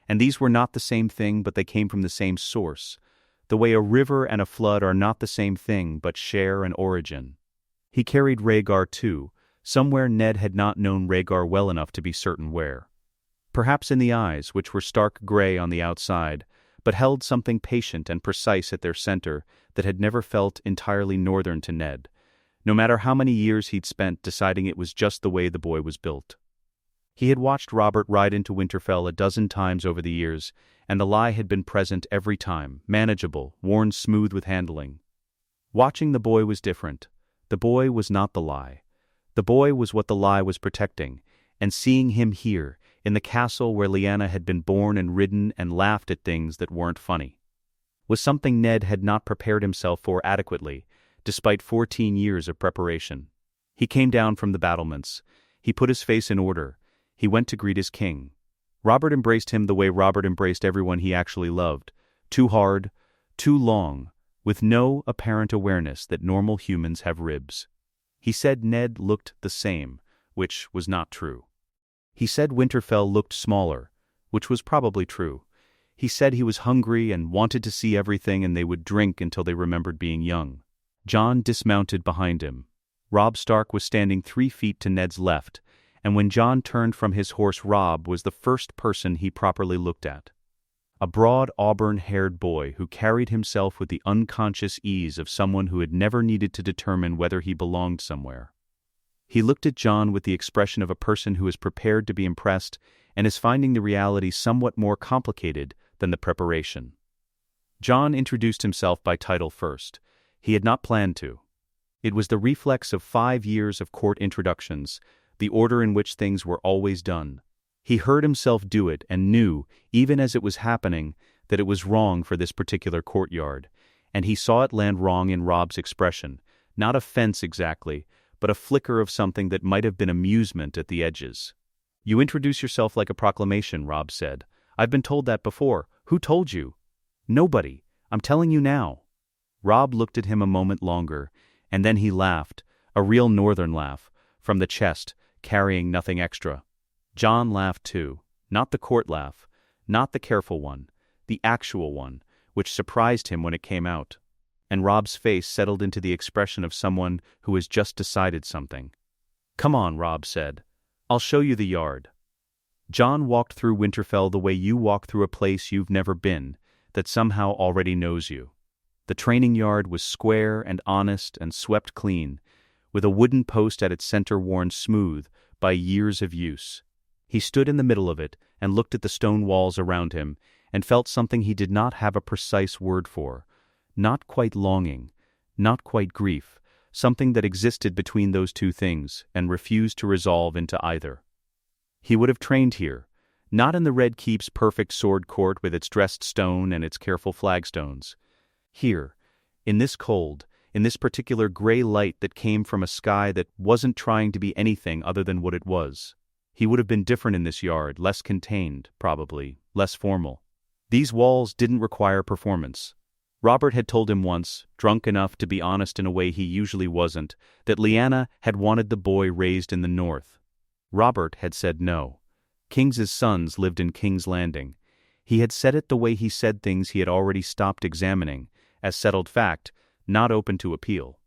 and these were not the same thing, but they came from the same source, the way a river and a flood are not the same thing but share an origin. He carried Rhaegar too, somewhere Ned had not known Rhaegar well enough to be certain where. Perhaps in the eyes, which were stark gray on the outside, but held something patient and precise at their center that had never felt entirely northern to Ned, no matter how many years he'd spent deciding it was just the way the boy was built. He had watched Robert ride into Winterfell a dozen times over the years, and the lie had been present every time, manageable, worn smooth with handling. Watching the boy was different. The boy was not the lie. The boy was what the lie was protecting, and seeing him here, in the castle where Lyanna had been born and ridden and laughed at things that weren't funny, was something Ned had not prepared himself for adequately, despite 14 years of preparation. He came down from the battlements. He put his face in order. He went to greet his king. Robert embraced him the way Robert embraced everyone he actually loved, too hard, too long, with no apparent awareness that normal humans have ribs. He said Ned looked the same, which was not true. He said Winterfell looked smaller, which was probably true. He said he was hungry and wanted to see everything, and they would drink until they remembered being young. Jon dismounted behind him. Robb Stark was standing 3 feet to Ned's left, and when Jon turned from his horse, Robb was the first person he properly looked at. A broad auburn-haired boy who carried himself with the unconscious ease of someone who had never needed to determine whether he belonged somewhere. He looked at Jon with the expression of a person who is prepared to be impressed and is finding the reality somewhat more complicated than the preparation. Jon introduced himself by title first. He had not planned to. It was the reflex of 5 years of court introductions, the order in which things were always done. He heard himself do it and knew, even as it was happening, that it was wrong for this particular courtyard, and he saw it land wrong in Robb's expression, not offense exactly, but a flicker of something that might have been amusement at the edges. "You introduce yourself like a proclamation," Robb said. "I've been told that before. Who told you?" "Nobody. I'm telling you now." Robb looked at him a moment longer, and then he laughed, a real northern laugh, from the chest, carrying nothing extra. Jon laughed too, not the court laugh, not the careful one, the actual one, which surprised him when it came out. And Robb's face settled into the expression of someone who has just decided something. "Come on," Robb said. "I'll show you the yard." Jon walked through Winterfell the way you walk through a place you've never been, that somehow already knows you. The training yard was square and honest and swept clean, with a wooden post at its center worn smooth by years of use. He stood in the middle of it and looked at the stone walls around him and felt something he did not have a precise word for. Not quite longing, not quite grief, something that existed between those two things and refused to resolve into either. He would have trained here, not in the Red Keep's perfect sword court with its dressed stone and its careful flagstones. Here, in this cold, in this particular gray light that came from a sky that wasn't trying to be anything other than what it was. He would have been different in this yard, less contained, probably, less formal. These walls didn't require performance. Robert had told him once, drunk enough to be honest in a way he usually wasn't, that Lyanna had wanted the boy raised in the north. Robert had said no. Kings' sons lived in King's Landing. He had said it the way he said things he had already stopped examining, as settled fact, not open to appeal.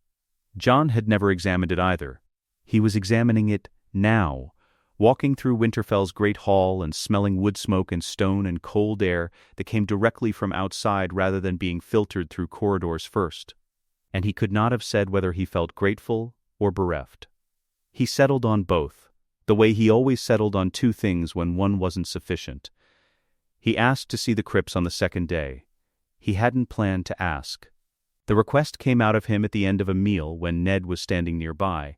Jon had never examined it either. He was examining it now, walking through Winterfell's great hall and smelling wood smoke and stone and cold air that came directly from outside rather than being filtered through corridors first. And he could not have said whether he felt grateful or bereft. He settled on both. the way he always settled on two things when one wasn't sufficient. He asked to see the crypts on the second day. He hadn't planned to ask. The request came out of him at the end of a meal when Ned was standing nearby,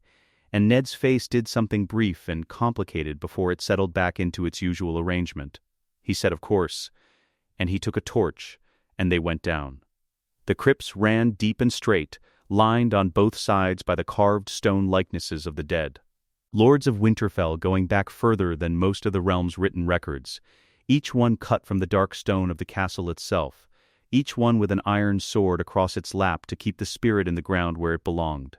and Ned's face did something brief and complicated before it settled back into its usual arrangement. He said, "Of course," and he took a torch, and they went down. The crypts ran deep and straight, lined on both sides by the carved stone likenesses of the dead. Lords of Winterfell going back further than most of the realm's written records, each one cut from the dark stone of the castle itself, each one with an iron sword across its lap to keep the spirit in the ground where it belonged.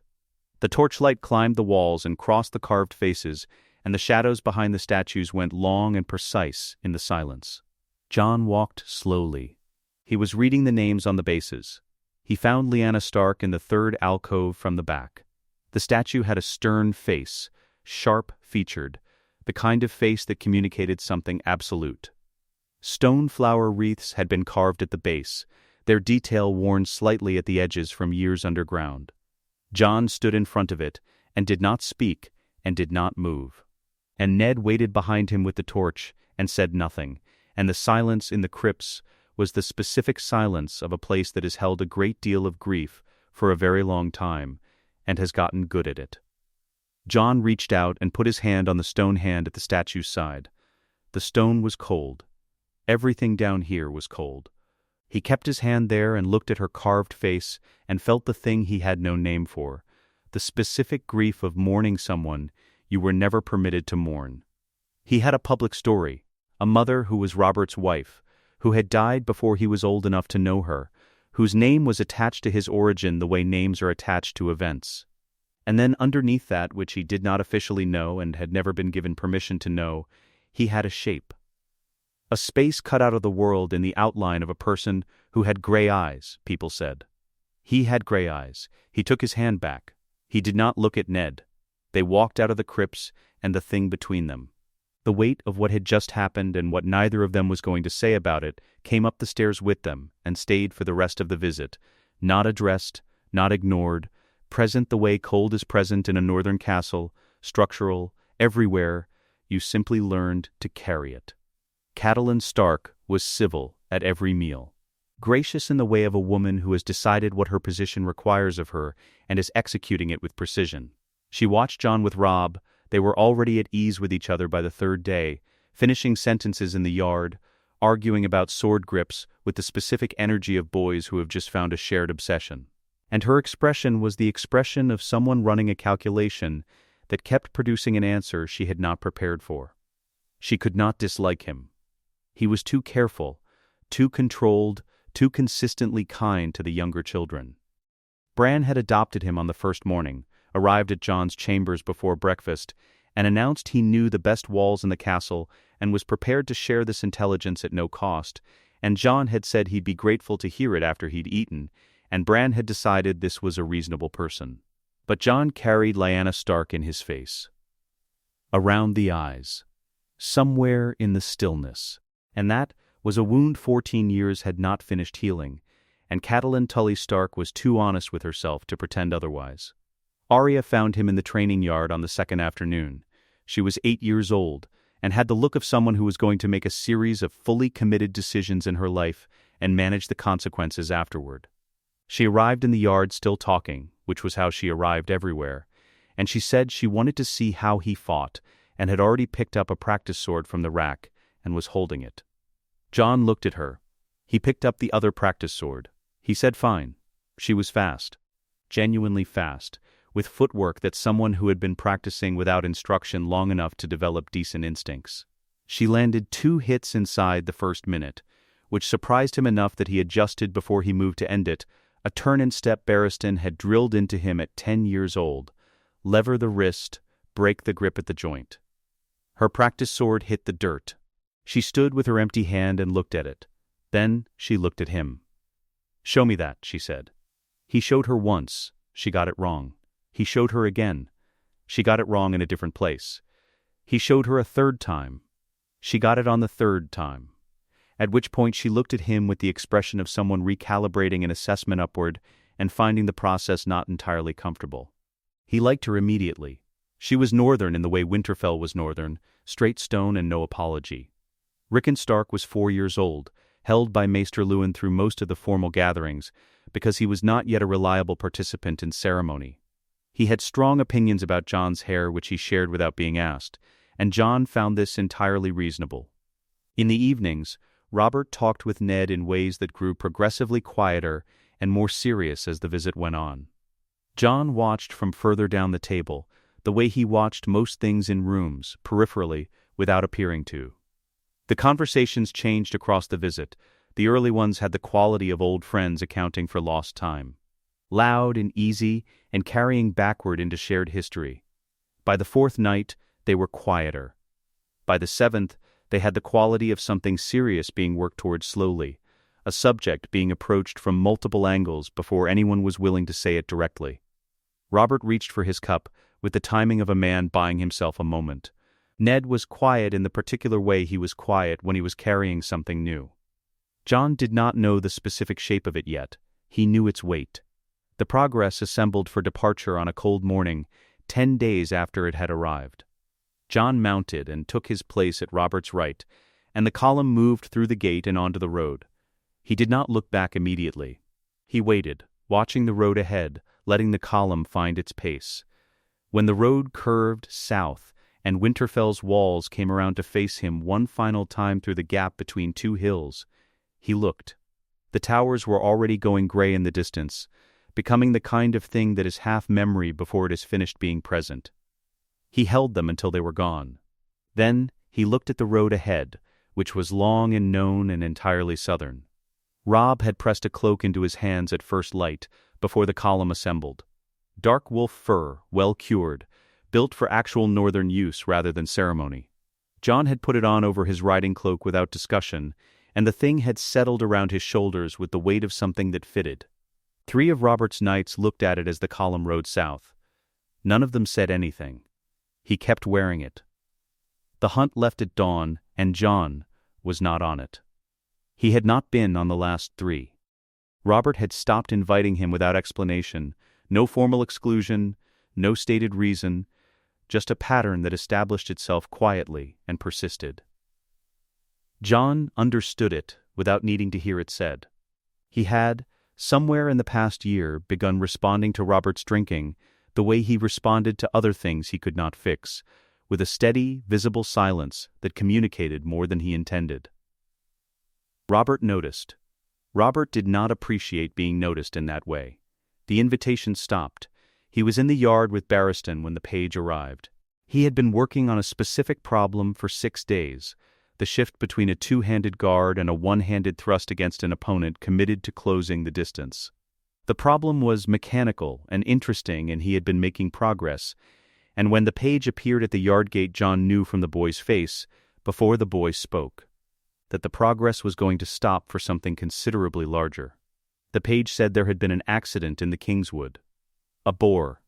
The torchlight climbed the walls and crossed the carved faces, and the shadows behind the statues went long and precise in the silence. Jon walked slowly. He was reading the names on the bases. He found Lyanna Stark in the third alcove from the back. The statue had a stern face, sharp-featured, the kind of face that communicated something absolute. Stone flower wreaths had been carved at the base, their detail worn slightly at the edges from years underground. Jon stood in front of it, and did not speak, and did not move. And Ned waited behind him with the torch, and said nothing, and the silence in the crypts was the specific silence of a place that has held a great deal of grief for a very long time, and has gotten good at it. Jon reached out and put his hand on the stone hand at the statue's side. The stone was cold. Everything down here was cold. He kept his hand there and looked at her carved face and felt the thing he had no name for, the specific grief of mourning someone you were never permitted to mourn. He had a public story, a mother who was Robert's wife, who had died before he was old enough to know her, whose name was attached to his origin the way names are attached to events. And then underneath that which he did not officially know and had never been given permission to know, he had a shape. A space cut out of the world in the outline of a person who had gray eyes, people said. He had gray eyes. He took his hand back. He did not look at Ned. They walked out of the crypts and the thing between them. The weight of what had just happened and what neither of them was going to say about it came up the stairs with them and stayed for the rest of the visit, not addressed, not ignored, present the way cold is present in a northern castle, structural, everywhere. You simply learned to carry it. Catelyn Stark was civil at every meal, gracious in the way of a woman who has decided what her position requires of her and is executing it with precision. She watched Jon with Robb. They were already at ease with each other by the third day, finishing sentences in the yard, arguing about sword grips with the specific energy of boys who have just found a shared obsession. And her expression was the expression of someone running a calculation that kept producing an answer she had not prepared for. She could not dislike him. He was too careful, too controlled, too consistently kind to the younger children. Bran had adopted him on the first morning, arrived at Jon's chambers before breakfast, and announced he knew the best walls in the castle and was prepared to share this intelligence at no cost, and Jon had said he'd be grateful to hear it after he'd eaten, and Bran had decided this was a reasonable person. But Jon carried Lyanna Stark in his face. Around the eyes. Somewhere in the stillness. And that was a wound 14 years had not finished healing, and Catelyn Tully Stark was too honest with herself to pretend otherwise. Arya found him in the training yard on the second afternoon. She was 8 years old, and had the look of someone who was going to make a series of fully committed decisions in her life and manage the consequences afterward. She arrived in the yard still talking, which was how she arrived everywhere, and she said she wanted to see how he fought, and had already picked up a practice sword from the rack, and was holding it. Jon looked at her. He picked up the other practice sword. He said fine. She was fast. Genuinely fast, with footwork that someone who had been practicing without instruction long enough to develop decent instincts. She landed 2 hits inside the first minute, which surprised him enough that he adjusted before he moved to end it. A turn-and-step Barristan had drilled into him at 10 years old. Lever the wrist, break the grip at the joint. Her practice sword hit the dirt. She stood with her empty hand and looked at it. Then she looked at him. "Show me that," she said. He showed her once. She got it wrong. He showed her again. She got it wrong in a different place. He showed her a third time. She got it on the third time. At which point she looked at him with the expression of someone recalibrating an assessment upward and finding the process not entirely comfortable. He liked her immediately. She was northern in the way Winterfell was northern, straight stone and no apology. Rickon Stark was 4 years old, held by Maester Luwin through most of the formal gatherings, because he was not yet a reliable participant in ceremony. He had strong opinions about Jon's hair which he shared without being asked, and Jon found this entirely reasonable. In the evenings, Robert talked with Ned in ways that grew progressively quieter and more serious as the visit went on. Jon watched from further down the table, the way he watched most things in rooms, peripherally, without appearing to. The conversations changed across the visit. The early ones had the quality of old friends accounting for lost time. Loud and easy, and carrying backward into shared history. By the 4th night, they were quieter. By the 7th, they had the quality of something serious being worked towards slowly, a subject being approached from multiple angles before anyone was willing to say it directly. Robert reached for his cup with the timing of a man buying himself a moment. Ned was quiet in the particular way he was quiet when he was carrying something new. Jon did not know the specific shape of it yet. He knew its weight. The progress assembled for departure on a cold morning, 10 days after it had arrived. Jon mounted and took his place at Robert's right, and the column moved through the gate and onto the road. He did not look back immediately. He waited, watching the road ahead, letting the column find its pace. When the road curved south, and Winterfell's walls came around to face him one final time through the gap between 2 hills, he looked. The towers were already going gray in the distance, becoming the kind of thing that is half memory before it is finished being present. He held them until they were gone. Then he looked at the road ahead, which was long and known and entirely southern. Robb had pressed a cloak into his hands at first light, before the column assembled. Dark wolf fur, well cured, built for actual northern use rather than ceremony. Jon had put it on over his riding cloak without discussion, and the thing had settled around his shoulders with the weight of something that fitted. 3 of Robert's knights looked at it as the column rode south. None of them said anything. He kept wearing it. The hunt left at dawn, and Jon was not on it. He had not been on the last 3. Robert had stopped inviting him without explanation, no formal exclusion, no stated reason, just a pattern that established itself quietly and persisted. Jon understood it without needing to hear it said. He had, somewhere in the past year, begun responding to Robert's drinking the way he responded to other things he could not fix, with a steady, visible silence that communicated more than he intended. Robert noticed. Robert did not appreciate being noticed in that way. The invitation stopped. He was in the yard with Barristan when the page arrived. He had been working on a specific problem for 6 days, the shift between a 2-handed guard and a 1-handed thrust against an opponent committed to closing the distance. The problem was mechanical and interesting, and he had been making progress, and when the page appeared at the yard gate, Jon knew from the boy's face, before the boy spoke, that the progress was going to stop for something considerably larger. The page said there had been an accident in the Kingswood. A boar.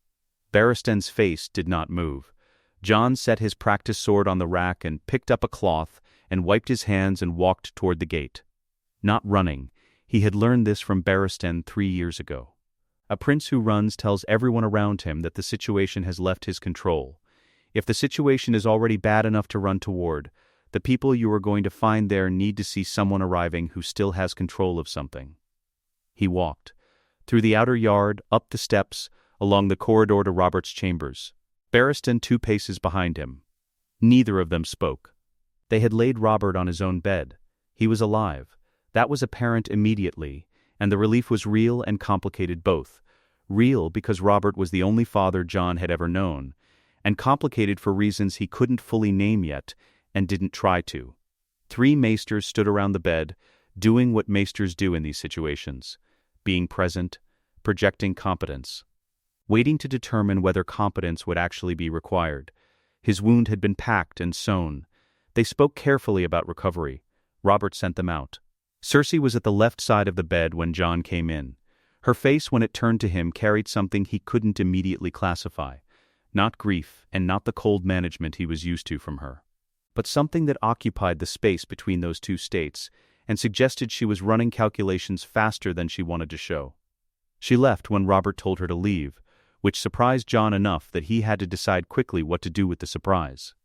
Barristan's face did not move. Jon set his practice sword on the rack and picked up a cloth and wiped his hands and walked toward the gate. Not running. He had learned this from Barristan 3 years ago. A prince who runs tells everyone around him that the situation has left his control. If the situation is already bad enough to run toward, the people you are going to find there need to see someone arriving who still has control of something. He walked. Through the outer yard, up the steps, along the corridor to Robert's chambers. Barristan 2 paces behind him. Neither of them spoke. They had laid Robert on his own bed. He was alive. That was apparent immediately, and the relief was real and complicated both. Real because Robert was the only father Jon had ever known, and complicated for reasons he couldn't fully name yet, and didn't try to. 3 maesters stood around the bed, doing what maesters do in these situations, being present, projecting competence, waiting to determine whether competence would actually be required. His wound had been packed and sewn. They spoke carefully about recovery. Robert sent them out. Cersei was at the left side of the bed when Jon came in. Her face, when it turned to him, carried something he couldn't immediately classify. Not grief, and not the cold management he was used to from her, but something that occupied the space between those 2 states, and suggested she was running calculations faster than she wanted to show. She left when Robert told her to leave, which surprised Jon enough that he had to decide quickly what to do with the surprise.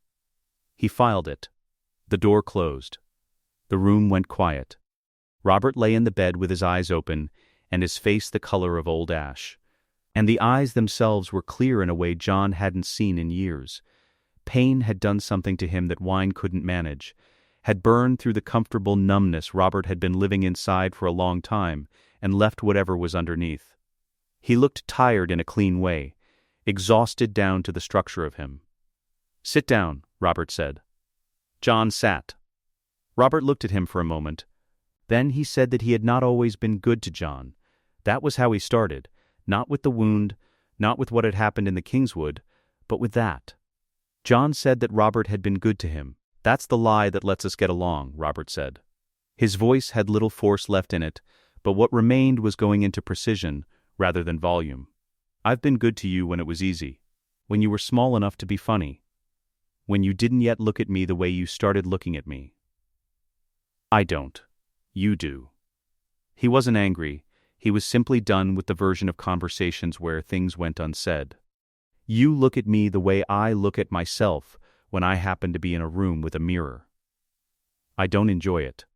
He filed it. The door closed. The room went quiet. Robert lay in the bed with his eyes open and his face the color of old ash. And the eyes themselves were clear in a way Jon hadn't seen in years. Pain had done something to him that wine couldn't manage, had burned through the comfortable numbness Robert had been living inside for a long time, and left whatever was underneath. He looked tired in a clean way, exhausted down to the structure of him. "Sit down," Robert said. Jon sat. Robert looked at him for a moment. Then he said that he had not always been good to Jon. That was how he started, not with the wound, not with what had happened in the Kingswood, but with that. Jon said that Robert had been good to him. "That's the lie that lets us get along," Robert said. His voice had little force left in it, but what remained was going into precision rather than volume. "I've been good to you when it was easy, when you were small enough to be funny, when you didn't yet look at me the way you started looking at me. I don't. You do." He wasn't angry. He was simply done with the version of conversations where things went unsaid. "You look at me the way I look at myself when I happen to be in a room with a mirror. I don't enjoy it.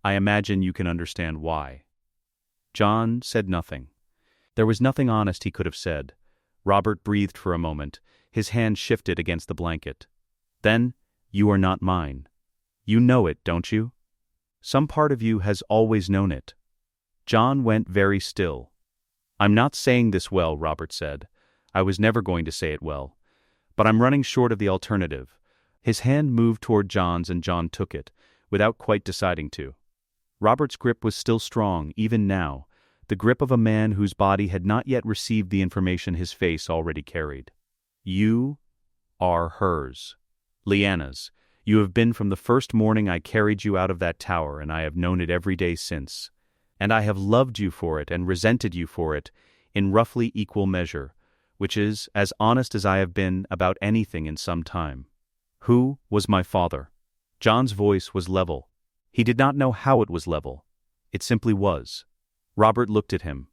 I imagine you can understand why." Jon said nothing. There was nothing honest he could have said. Robert breathed for a moment. His hand shifted against the blanket. Then, "You are not mine. You know it, don't you? Some part of you has always known it." Jon went very still. "I'm not saying this well," Robert said. "I was never going to say it well. But I'm running short of the alternative." His hand moved toward Jon's and Jon took it, without quite deciding to. Robert's grip was still strong, even now, the grip of a man whose body had not yet received the information his face already carried. "You are hers. Lyanna's. You have been from the first morning I carried you out of that tower, and I have known it every day since. And I have loved you for it and resented you for it, in roughly equal measure, which is as honest as I have been about anything in some time. Who was my father?" Jon's voice was level. He did not know how it was level. It simply was. Robert looked at him.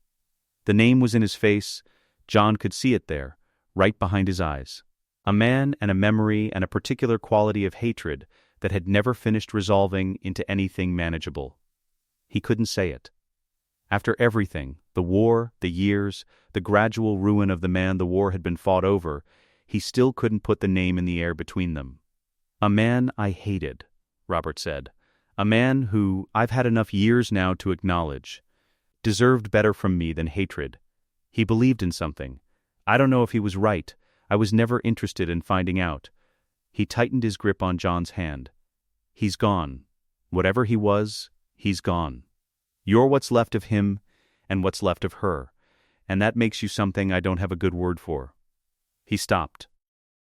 The name was in his face. Jon could see it there, right behind his eyes. A man and a memory and a particular quality of hatred that had never finished resolving into anything manageable. He couldn't say it. After everything, the war, the years, the gradual ruin of the man the war had been fought over, he still couldn't put the name in the air between them. "A man I hated," Robert said. "A man who, I've had enough years now to acknowledge, deserved better from me than hatred. He believed in something. I don't know if he was right. I was never interested in finding out." He tightened his grip on Jon's hand. "He's gone. Whatever he was, he's gone. You're what's left of him and what's left of her, and that makes you something I don't have a good word for." He stopped.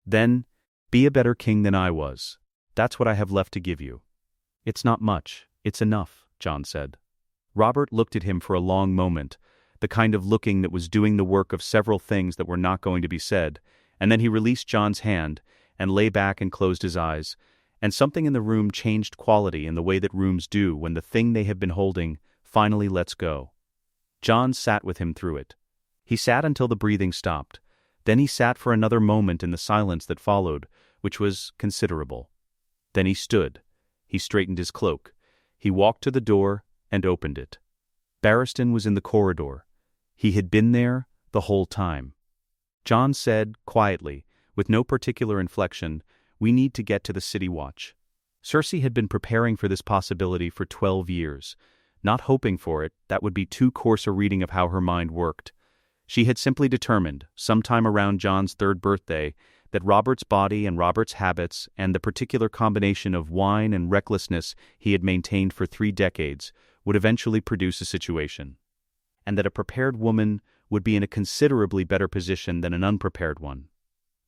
"Then, be a better king than I was. That's what I have left to give you." "It's not much. It's enough," Jon said. Robert looked at him for a long moment, the kind of looking that was doing the work of several things that were not going to be said, and then he released Jon's hand and lay back and closed his eyes, and something in the room changed quality in the way that rooms do when the thing they have been holding finally lets go. Jon sat with him through it. He sat until the breathing stopped. Then he sat for another moment in the silence that followed, which was considerable. Then he stood. He straightened his cloak. He walked to the door and opened it. Barristan was in the corridor. He had been there the whole time. Jon said, quietly, with no particular inflection, "We need to get to the City Watch." Cersei had been preparing for this possibility for 12 years. Not hoping for it, that would be too coarse a reading of how her mind worked. She had simply determined, sometime around Jon's 3rd birthday, that Robert's body and Robert's habits and the particular combination of wine and recklessness he had maintained for 3 decades would eventually produce a situation, and that a prepared woman would be in a considerably better position than an unprepared one.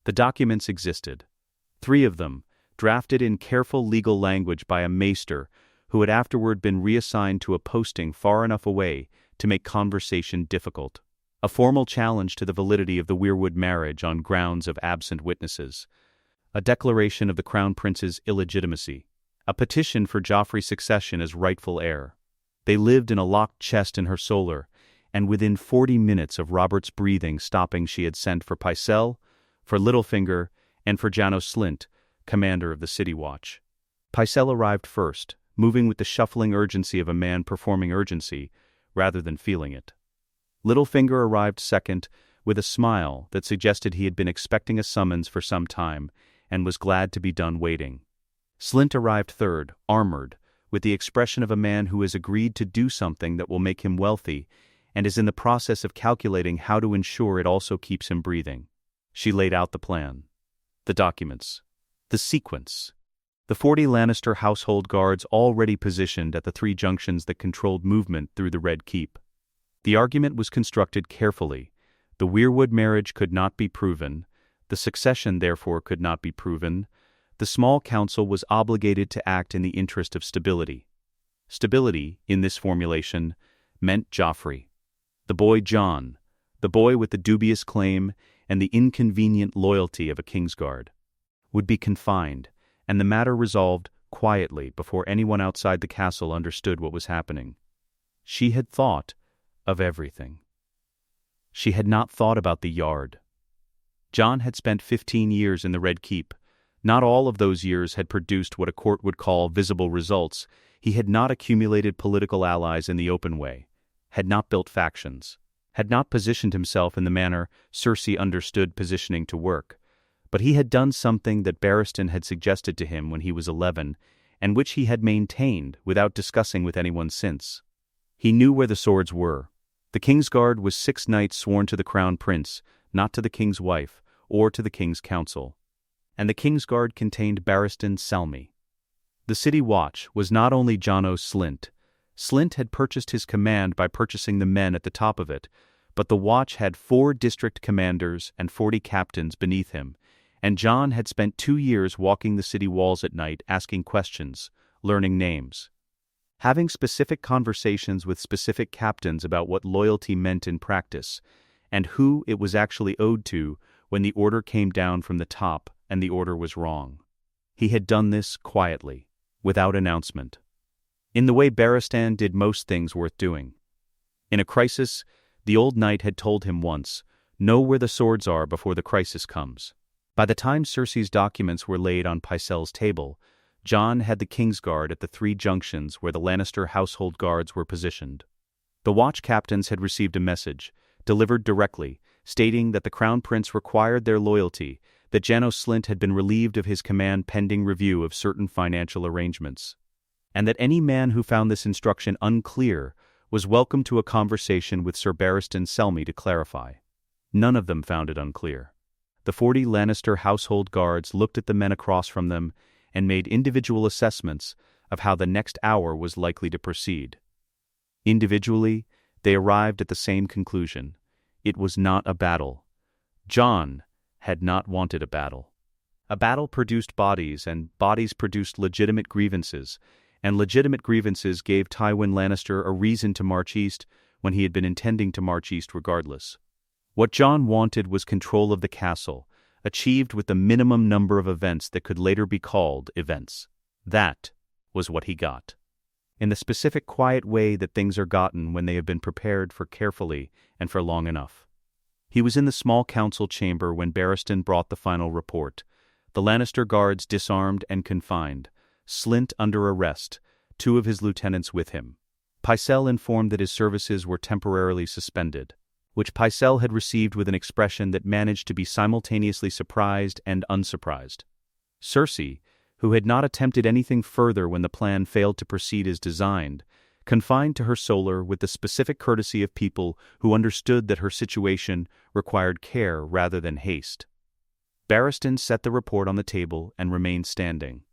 The documents existed. 3 of them, drafted in careful legal language by a maester who had afterward been reassigned to a posting far enough away to make conversation difficult. A formal challenge to the validity of the Weirwood marriage on grounds of absent witnesses. A declaration of the Crown Prince's illegitimacy. A petition for Joffrey's succession as rightful heir. They lived in a locked chest in her solar, and within 40 minutes of Robert's breathing stopping she had sent for Pycelle, for Littlefinger, and for Janos Slynt, commander of the City Watch. Pycelle arrived first, moving with the shuffling urgency of a man performing urgency, rather than feeling it. Littlefinger arrived second, with a smile that suggested he had been expecting a summons for some time, and was glad to be done waiting. Slynt arrived third, armored, with the expression of a man who has agreed to do something that will make him wealthy, and is in the process of calculating how to ensure it also keeps him breathing. She laid out the plan. The documents. The sequence. The 40 Lannister household guards already positioned at the 3 junctions that controlled movement through the Red Keep. The argument was constructed carefully. The Weirwood marriage could not be proven. The succession, therefore, could not be proven. The small council was obligated to act in the interest of stability. Stability, in this formulation, meant Joffrey. The boy Jon, the boy with the dubious claim and the inconvenient loyalty of a Kingsguard, would be confined, and the matter resolved quietly before anyone outside the castle understood what was happening. She had thought of everything. She had not thought about the yard. Jon had spent 15 years in the Red Keep. Not all of those years had produced what a court would call visible results. He had not accumulated political allies in the open way, had not built factions, had not positioned himself in the manner Cersei understood positioning to work. But he had done something that Barristan had suggested to him when he was 11, and which he had maintained without discussing with anyone since. He knew where the swords were. The Kingsguard was 6 knights sworn to the Crown Prince, not to the King's wife, or to the King's council. And the Kingsguard contained Barristan Selmy. The City Watch was not only Janos Slynt. Slynt had purchased his command by purchasing the men at the top of it, but the Watch had 4 district commanders and 40 captains beneath him, and Jon had spent 2 years walking the city walls at night asking questions, learning names, having specific conversations with specific captains about what loyalty meant in practice, and who it was actually owed to when the order came down from the top and the order was wrong. He had done this quietly, without announcement, in the way Barristan did most things worth doing. In a crisis, the old knight had told him once, "Know where the swords are before the crisis comes." By the time Cersei's documents were laid on Pycelle's table, Jon had the Kingsguard at the 3 junctions where the Lannister household guards were positioned. The watch captains had received a message, delivered directly, stating that the Crown Prince required their loyalty, that Janos Slynt had been relieved of his command pending review of certain financial arrangements, and that any man who found this instruction unclear was welcome to a conversation with Sir Barristan Selmy to clarify. None of them found it unclear. The 40 Lannister household guards looked at the men across from them and made individual assessments of how the next hour was likely to proceed. Individually, they arrived at the same conclusion. It was not a battle. Jon had not wanted a battle. A battle produced bodies, and bodies produced legitimate grievances, and legitimate grievances gave Tywin Lannister a reason to march east when he had been intending to march east regardless. What Jon wanted was control of the castle, achieved with the minimum number of events that could later be called events. That was what he got. In the specific quiet way that things are gotten when they have been prepared for carefully and for long enough. He was in the small council chamber when Barristan brought the final report. The Lannister guards disarmed and confined, Slynt under arrest, 2 of his lieutenants with him. Pycelle informed that his services were temporarily suspended, which Pycelle had received with an expression that managed to be simultaneously surprised and unsurprised. Cersei, who had not attempted anything further when the plan failed to proceed as designed, confined to her solar with the specific courtesy of people who understood that her situation required care rather than haste. Barristan set the report on the table and remained standing.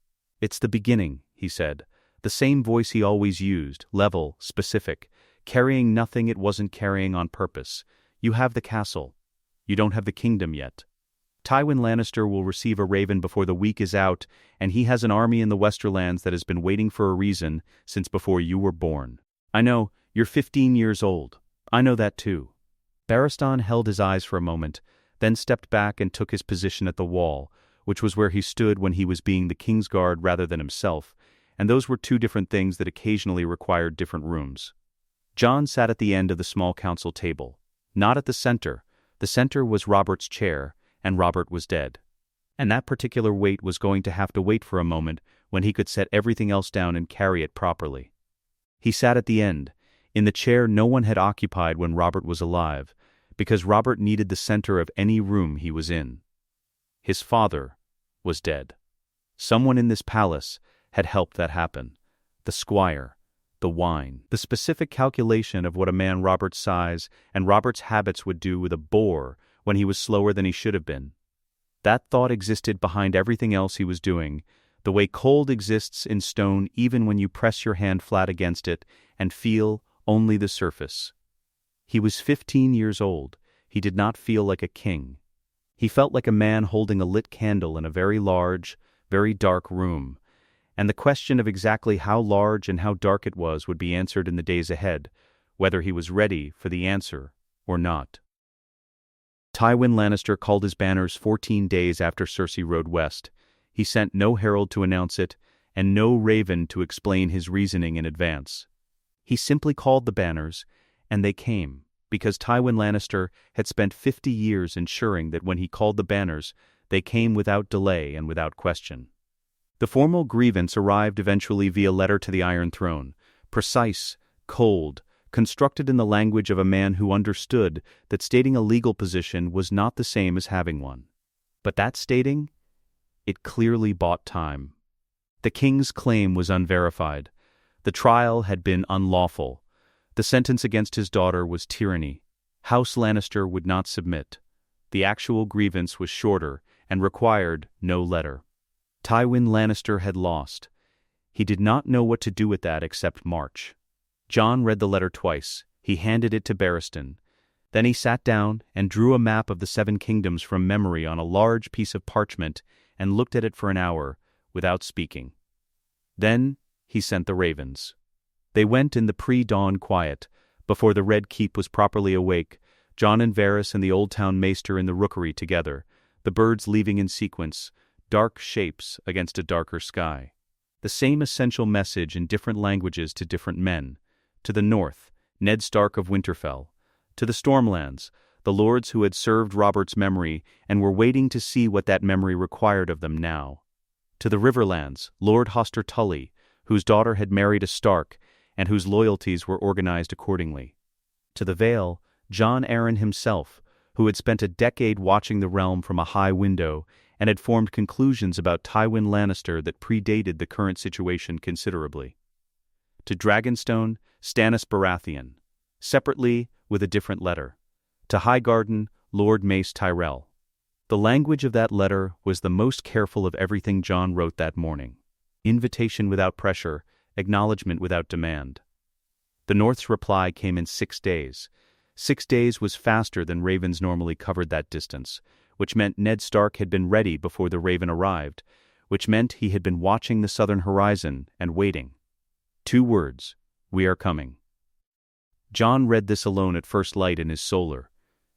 "It's the beginning," he said, the same voice he always used, level, specific, carrying nothing it wasn't carrying on purpose. "You have the castle. You don't have the kingdom yet. Tywin Lannister will receive a raven before the week is out, and he has an army in the Westerlands that has been waiting for a reason since before you were born. I know, you're 15 years old. I know that too." Barristan held his eyes for a moment, then stepped back and took his position at the wall, which was where he stood when he was being the Kingsguard rather than himself, and those were 2 different things that occasionally required different rooms. Jon sat at the end of the small council table. Not at the center. The center was Robert's chair, and Robert was dead. And that particular weight was going to have to wait for a moment when he could set everything else down and carry it properly. He sat at the end, in the chair no one had occupied when Robert was alive, because Robert needed the center of any room he was in. His father was dead. Someone in this palace had helped that happen. The squire, the wine, the specific calculation of what a man Robert's size and Robert's habits would do with a boar when he was slower than he should have been. That thought existed behind everything else he was doing, the way cold exists in stone even when you press your hand flat against it and feel only the surface. He was 15 years old. He did not feel like a king. He felt like a man holding a lit candle in a very large, very dark room, and the question of exactly how large and how dark it was would be answered in the days ahead, whether he was ready for the answer or not. Tywin Lannister called his banners 14 days after Cersei rode west. He sent no herald to announce it, and no raven to explain his reasoning in advance. He simply called the banners, and they came, because Tywin Lannister had spent 50 years ensuring that when he called the banners, they came without delay and without question. The formal grievance arrived eventually via letter to the Iron Throne, precise, cold, constructed in the language of a man who understood that stating a legal position was not the same as having one. But that stating, it clearly bought time. The king's claim was unverified. The trial had been unlawful. The sentence against his daughter was tyranny. House Lannister would not submit. The actual grievance was shorter and required no letter. Tywin Lannister had lost. He did not know what to do with that except march. Jon read the letter twice. He handed it to Barristan. Then he sat down and drew a map of the 7 kingdoms from memory on a large piece of parchment and looked at it for an hour, without speaking. Then he sent the ravens. They went in the pre-dawn quiet. Before the Red Keep was properly awake, Jon and Varys and the Old Town Maester in the rookery together, the birds leaving in sequence, dark shapes against a darker sky. The same essential message in different languages to different men. To the north, Ned Stark of Winterfell. To the Stormlands, the lords who had served Robert's memory and were waiting to see what that memory required of them now. To the Riverlands, Lord Hoster Tully, whose daughter had married a Stark and whose loyalties were organized accordingly. To the Vale, Jon Arryn himself, who had spent a decade watching the realm from a high window and had formed conclusions about Tywin Lannister that predated the current situation considerably. To Dragonstone, Stannis Baratheon, separately with a different letter. To Highgarden, Lord Mace Tyrell. The language of that letter was the most careful of everything Jon wrote that morning. Invitation without pressure, acknowledgement without demand. The North's reply came in 6 days. 6 days was faster than ravens normally covered that distance, which meant Ned Stark had been ready before the raven arrived, which meant he had been watching the southern horizon and waiting. 2 words, "We are coming." Jon read this alone at first light in his solar.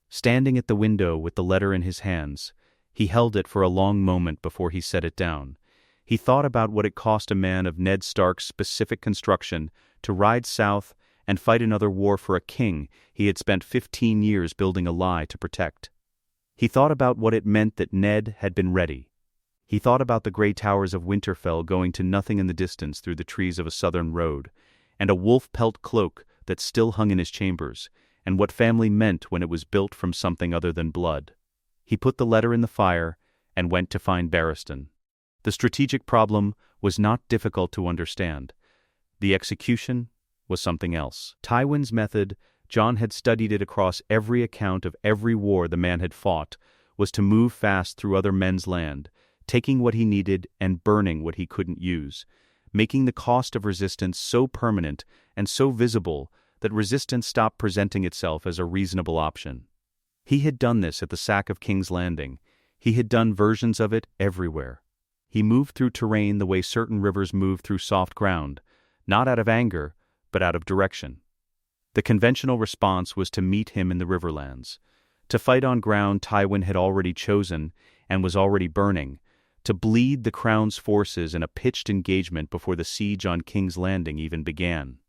Standing at the window with the letter in his hands, he held it for a long moment before he set it down. He thought about what it cost a man of Ned Stark's specific construction to ride south and fight another war for a king he had spent 15 years building a lie to protect. He thought about what it meant that Ned had been ready. He thought about the gray towers of Winterfell going to nothing in the distance through the trees of a southern road, and a wolf pelt cloak that still hung in his chambers, and what family meant when it was built from something other than blood. He put the letter in the fire and went to find Barristan. The strategic problem was not difficult to understand. The execution was something else. Tywin's method, Jon had studied it across every account of every war the man had fought, was to move fast through other men's land, taking what he needed and burning what he couldn't use, making the cost of resistance so permanent and so visible that resistance stopped presenting itself as a reasonable option. He had done this at the sack of King's Landing. He had done versions of it everywhere. He moved through terrain the way certain rivers move through soft ground, not out of anger, but out of direction. The conventional response was to meet him in the Riverlands, to fight on ground Tywin had already chosen and was already burning, to bleed the Crown's forces in a pitched engagement before the siege on King's Landing even began.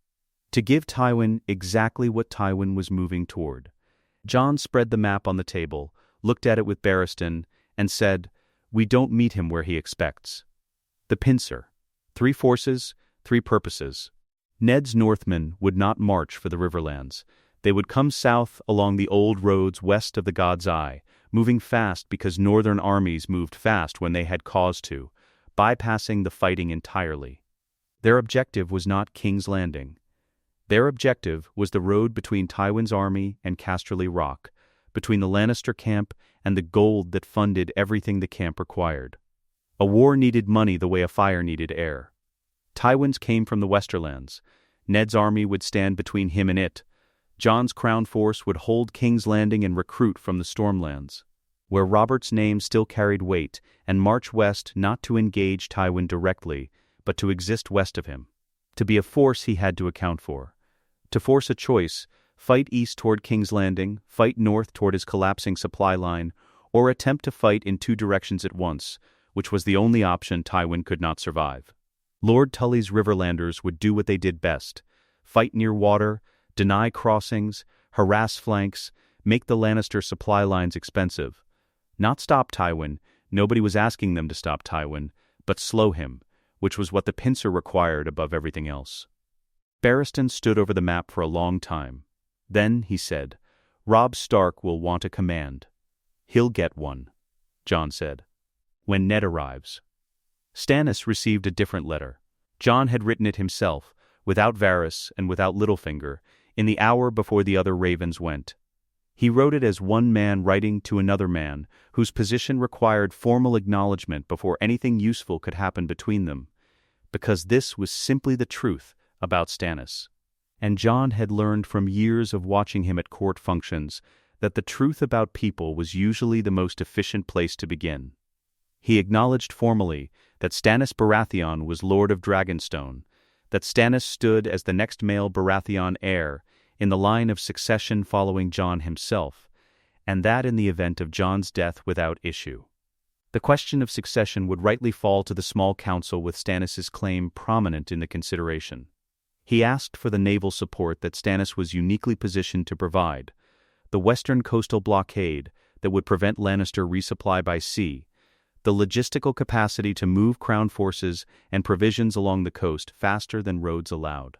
to give Tywin exactly what Tywin was moving toward. Jon spread the map on the table, looked at it with Barristan, and said, "We don't meet him where he expects." The pincer. 3 forces, 3 purposes. Ned's Northmen would not march for the Riverlands. They would come south along the old roads west of the God's Eye, moving fast because northern armies moved fast when they had cause to, bypassing the fighting entirely. Their objective was not King's Landing. Their objective was the road between Tywin's army and Casterly Rock, between the Lannister camp and the gold that funded everything the camp required. A war needed money the way a fire needed air. Tywin's came from the Westerlands. Ned's army would stand between him and it. Jon's crown force would hold King's Landing and recruit from the Stormlands, where Robert's name still carried weight, and march west not to engage Tywin directly, but to exist west of him. To be a force he had to account for. To force a choice, fight east toward King's Landing, fight north toward his collapsing supply line, or attempt to fight in 2 directions at once, which was the only option Tywin could not survive. Lord Tully's Riverlanders would do what they did best: fight near water, deny crossings, harass flanks, make the Lannister supply lines expensive. Not stop Tywin, nobody was asking them to stop Tywin, but slow him, which was what the pincer required above everything else. Barristan stood over the map for a long time. Then he said, "Robb Stark will want a command." "He'll get one," Jon said, "when Ned arrives." Stannis received a different letter. Jon had written it himself, without Varys and without Littlefinger, in the hour before the other ravens went. He wrote it as one man writing to another man, whose position required formal acknowledgement before anything useful could happen between them, because this was simply the truth about Stannis. And Jon had learned from years of watching him at court functions that the truth about people was usually the most efficient place to begin. He acknowledged formally that Stannis Baratheon was Lord of Dragonstone, that Stannis stood as the next male Baratheon heir in the line of succession following Jon himself, and that in the event of Jon's death without issue, the question of succession would rightly fall to the small council, with Stannis's claim prominent in the consideration. He asked for the naval support that Stannis was uniquely positioned to provide, the western coastal blockade that would prevent Lannister resupply by sea, the logistical capacity to move crown forces and provisions along the coast faster than roads allowed.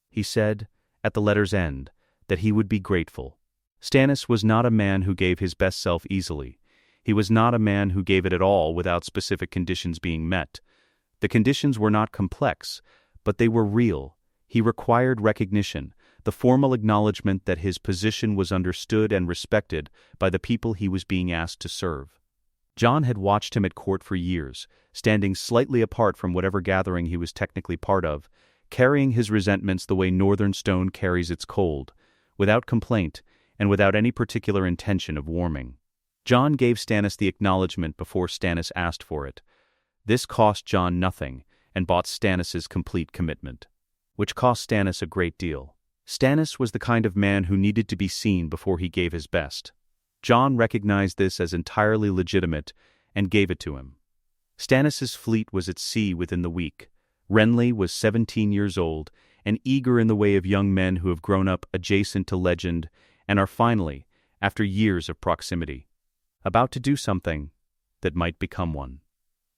He said, at the letter's end, that he would be grateful. Stannis was not a man who gave his best self easily. He was not a man who gave it at all without specific conditions being met. The conditions were not complex, but they were real. He required recognition, the formal acknowledgement that his position was understood and respected by the people he was being asked to serve. Jon had watched him at court for years, standing slightly apart from whatever gathering he was technically part of, carrying his resentments the way northern stone carries its cold, without complaint and without any particular intention of warming. Jon gave Stannis the acknowledgement before Stannis asked for it. This cost Jon nothing and bought Stannis's complete commitment, which cost Stannis a great deal. Stannis was the kind of man who needed to be seen before he gave his best. Jon recognized this as entirely legitimate and gave it to him. Stannis's fleet was at sea within the week. Renly was 17 years old and eager in the way of young men who have grown up adjacent to legend and are finally, after years of proximity, about to do something that might become one.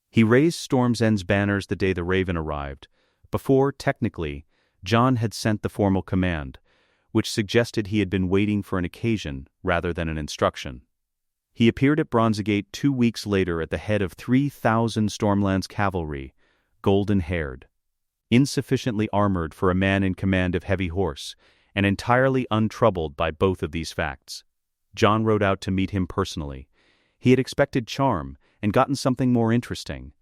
He raised Storm's End's banners the day the Raven arrived, before, technically, Jon had sent the formal command, which suggested he had been waiting for an occasion rather than an instruction. He appeared at Bronzegate 2 weeks later at the head of 3,000 Stormlands cavalry, golden-haired, insufficiently armored for a man in command of heavy horse, and entirely untroubled by both of these facts. Jon rode out to meet him personally. He had expected charm and gotten something more interesting,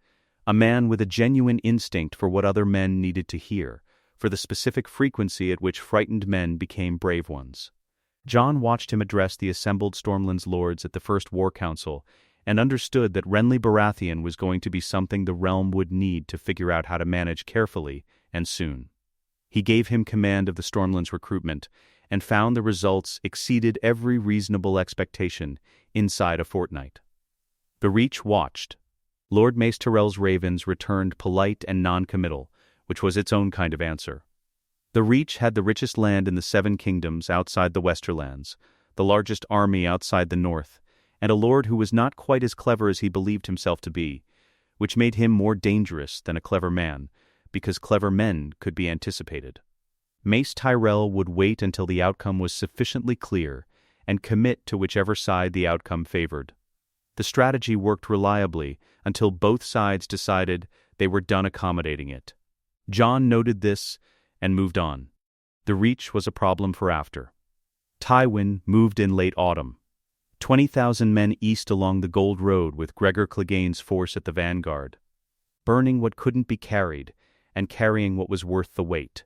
a man with a genuine instinct for what other men needed to hear, for the specific frequency at which frightened men became brave ones. Jon watched him address the assembled Stormlands lords at the first war council and understood that Renly Baratheon was going to be something the realm would need to figure out how to manage carefully and soon. He gave him command of the Stormlands recruitment and found the results exceeded every reasonable expectation inside a fortnight. The Reach watched. Lord Mace Tyrell's ravens returned polite and non-committal, which was its own kind of answer. The Reach had the richest land in the Seven Kingdoms outside the Westerlands, the largest army outside the North, and a lord who was not quite as clever as he believed himself to be, which made him more dangerous than a clever man, because clever men could be anticipated. Mace Tyrell would wait until the outcome was sufficiently clear and commit to whichever side the outcome favored. The strategy worked reliably until both sides decided they were done accommodating it. Jon noted this and moved on. The Reach was a problem for after. Tywin moved in late autumn. 20,000 men east along the Gold Road with Gregor Clegane's force at the vanguard, burning what couldn't be carried and carrying what was worth the weight.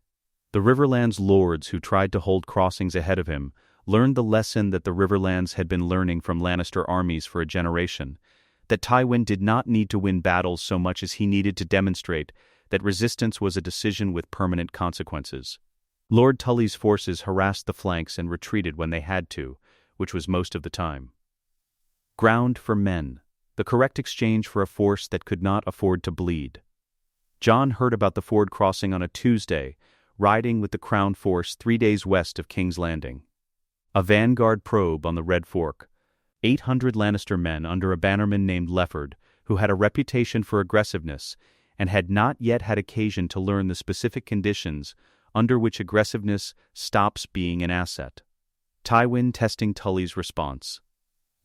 The Riverlands lords who tried to hold crossings ahead of him learned the lesson that the Riverlands had been learning from Lannister armies for a generation, that Tywin did not need to win battles so much as he needed to demonstrate that resistance was a decision with permanent consequences. Lord Tully's forces harassed the flanks and retreated when they had to, which was most of the time. Ground for men, the correct exchange for a force that could not afford to bleed. Jon heard about the ford crossing on a Tuesday, riding with the Crown force 3 days west of King's Landing. A vanguard probe on the Red Fork. 800 Lannister men under a bannerman named Lefford, who had a reputation for aggressiveness and had not yet had occasion to learn the specific conditions under which aggressiveness stops being an asset. Tywin testing Tully's response.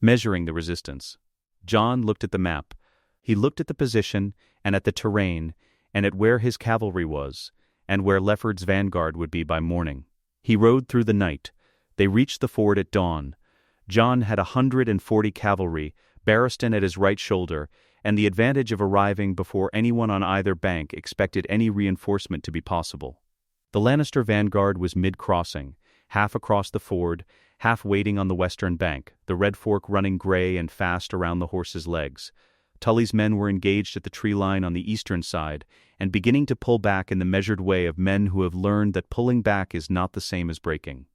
Measuring the resistance. Jon looked at the map. He looked at the position and at the terrain and at where his cavalry was and where Lefford's vanguard would be by morning. He rode through the night. They reached the ford at dawn. Jon had 140 cavalry, Barristan at his right shoulder, and the advantage of arriving before anyone on either bank expected any reinforcement to be possible. The Lannister vanguard was mid-crossing, half across the ford, half waiting on the western bank, the Red Fork running gray and fast around the horses' legs. Tully's men were engaged at the tree line on the eastern side, and beginning to pull back in the measured way of men who have learned that pulling back is not the same as breaking.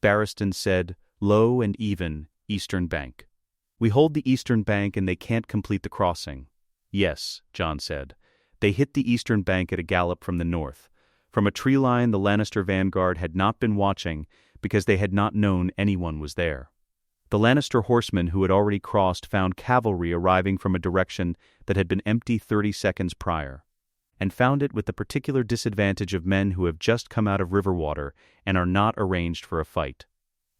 Barristan said, "Low and even, eastern bank. We hold the eastern bank and they can't complete the crossing." "Yes," Jon said. They hit the eastern bank at a gallop from the north. From a tree line the Lannister vanguard had not been watching because they had not known anyone was there. The Lannister horsemen who had already crossed found cavalry arriving from a direction that had been empty 30 seconds prior, and found it with the particular disadvantage of men who have just come out of river water and are not arranged for a fight.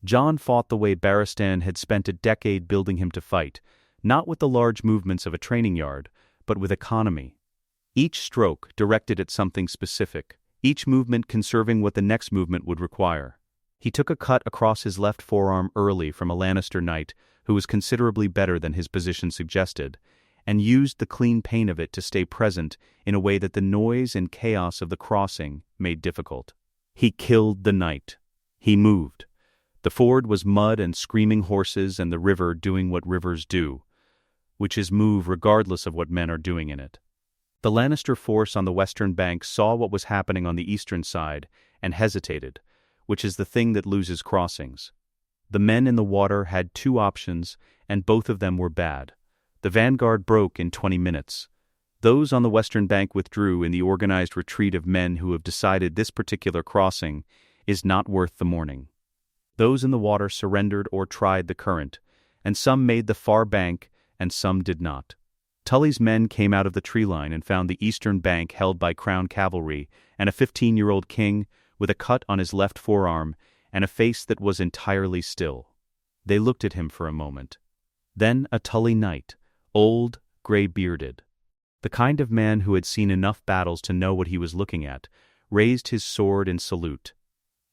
Jon fought the way Barristan had spent a decade building him to fight, not with the large movements of a training yard, but with economy. Each stroke directed at something specific, each movement conserving what the next movement would require. He took a cut across his left forearm early from a Lannister knight who was considerably better than his position suggested, and used the clean pain of it to stay present in a way that the noise and chaos of the crossing made difficult. He killed the knight. He moved. The ford was mud and screaming horses and the river doing what rivers do, which is move regardless of what men are doing in it. The Lannister force on the western bank saw what was happening on the eastern side and hesitated, which is the thing that loses crossings. The men in the water had two options, and both of them were bad. The vanguard broke in 20 minutes. Those on the western bank withdrew in the organized retreat of men who have decided this particular crossing is not worth the morning. Those in the water surrendered or tried the current, and some made the far bank and some did not. Tully's men came out of the tree line and found the eastern bank held by Crown cavalry and a 15-year-old king with a cut on his left forearm and a face that was entirely still. They looked at him for a moment. Then a Tully knight, old, gray-bearded. The kind of man who had seen enough battles to know what he was looking at, raised his sword in salute.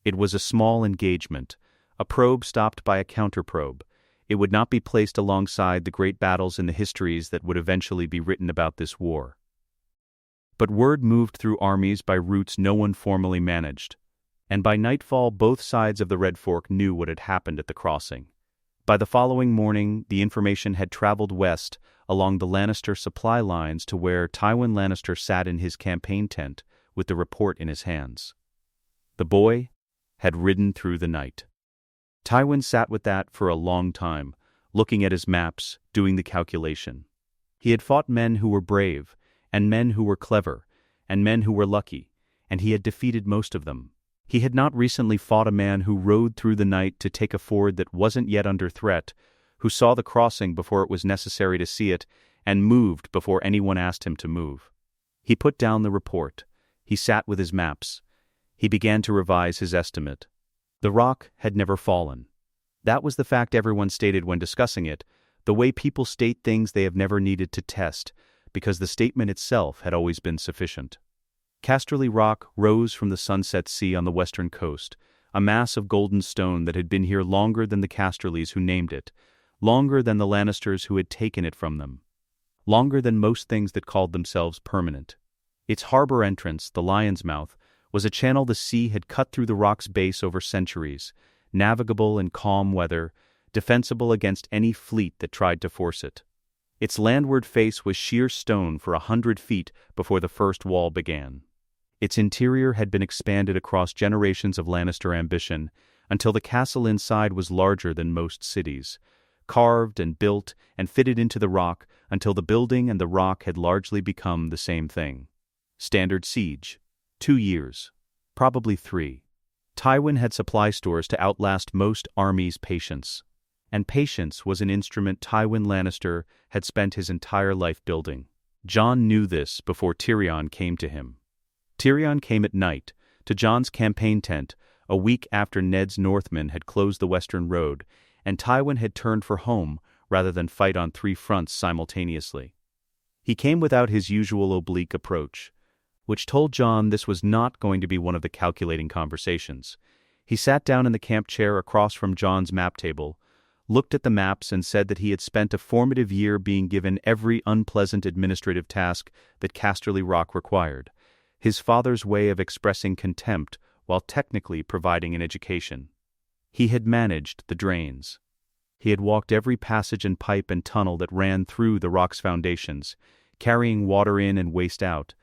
It was a small engagement, a probe stopped by a counterprobe. It would not be placed alongside the great battles in the histories that would eventually be written about this war. But word moved through armies by routes no one formally managed, and by nightfall both sides of the Red Fork knew what had happened at the crossing. By the following morning, the information had traveled west along the Lannister supply lines to where Tywin Lannister sat in his campaign tent with the report in his hands. The boy had ridden through the night. Tywin sat with that for a long time, looking at his maps, doing the calculation. He had fought men who were brave, and men who were clever, and men who were lucky, and he had defeated most of them. He had not recently fought a man who rode through the night to take a ford that wasn't yet under threat, who saw the crossing before it was necessary to see it, and moved before anyone asked him to move. He put down the report. He sat with his maps. He began to revise his estimate. The rock had never fallen. That was the fact everyone stated when discussing it, the way people state things they have never needed to test, because the statement itself had always been sufficient. Casterly Rock rose from the sunset sea on the western coast, a mass of golden stone that had been here longer than the Casterlys who named it, longer than the Lannisters who had taken it from them, longer than most things that called themselves permanent. Its harbor entrance, the Lion's Mouth, was a channel the sea had cut through the rock's base over centuries, navigable in calm weather, defensible against any fleet that tried to force it. Its landward face was sheer stone for 100 feet before the first wall began. Its interior had been expanded across generations of Lannister ambition until the castle inside was larger than most cities, carved and built and fitted into the rock until the building and the rock had largely become the same thing. Standard siege. 2 years. Probably 3. Tywin had supply stores to outlast most armies' patience. And patience was an instrument Tywin Lannister had spent his entire life building. Jon knew this before Tyrion came to him. Tyrion came at night, to Jon's campaign tent, a week after Ned's Northmen had closed the western road, and Tywin had turned for home rather than fight on 3 fronts simultaneously. He came without his usual oblique approach, which told Jon this was not going to be one of the calculating conversations. He sat down in the camp chair across from Jon's map table, looked at the maps and said that he had spent a formative year being given every unpleasant administrative task that Casterly Rock required, his father's way of expressing contempt while technically providing an education. He had managed the drains. He had walked every passage and pipe and tunnel that ran through the rock's foundations, carrying water in and waste out,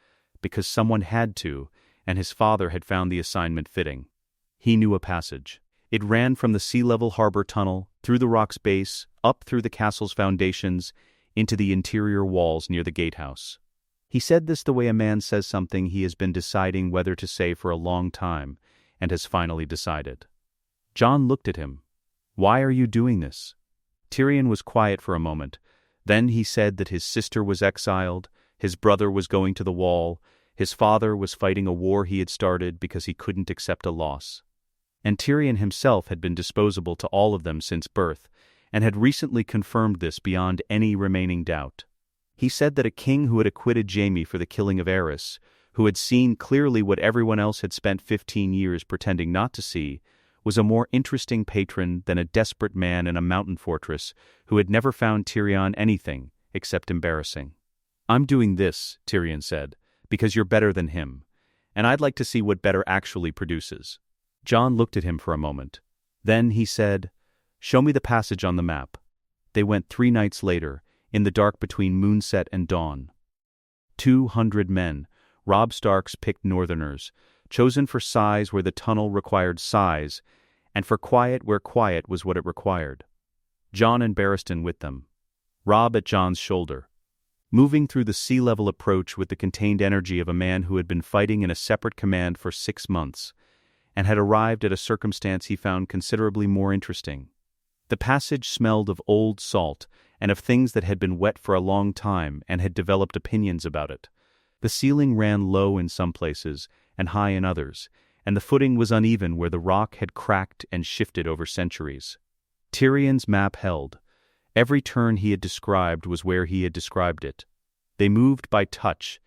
because someone had to, and his father had found the assignment fitting. He knew a passage. It ran from the sea-level harbor tunnel, through the rock's base, up through the castle's foundations, into the interior walls near the gatehouse. He said this the way a man says something he has been deciding whether to say for a long time, and has finally decided. Jon looked at him. "Why are you doing this?" Tyrion was quiet for a moment. Then he said that his sister was exiled, his brother was going to the wall, his father was fighting a war he had started because he couldn't accept a loss. And Tyrion himself had been disposable to all of them since birth, and had recently confirmed this beyond any remaining doubt. He said that a king who had acquitted Jaime for the killing of Aerys, who had seen clearly what everyone else had spent 15 years pretending not to see, was a more interesting patron than a desperate man in a mountain fortress who had never found Tyrion anything except embarrassing. "I'm doing this," Tyrion said, "because you're better than him, and I'd like to see what better actually produces." Jon looked at him for a moment. Then he said, "Show me the passage on the map." They went 3 nights later, in the dark between moonset and dawn. 200 men, Robb Stark's picked northerners, chosen for size where the tunnel required size, and for quiet where quiet was what it required. Jon and Barristan with them. Robb at Jon's shoulder. Moving through the sea-level approach with the contained energy of a man who had been fighting in a separate command for 6 months, and had arrived at a circumstance he found considerably more interesting. The passage smelled of old salt and of things that had been wet for a long time and had developed opinions about it. The ceiling ran low in some places and high in others, and the footing was uneven where the rock had cracked and shifted over centuries. Tyrion's map held. Every turn he had described was where he had described it. They moved by touch,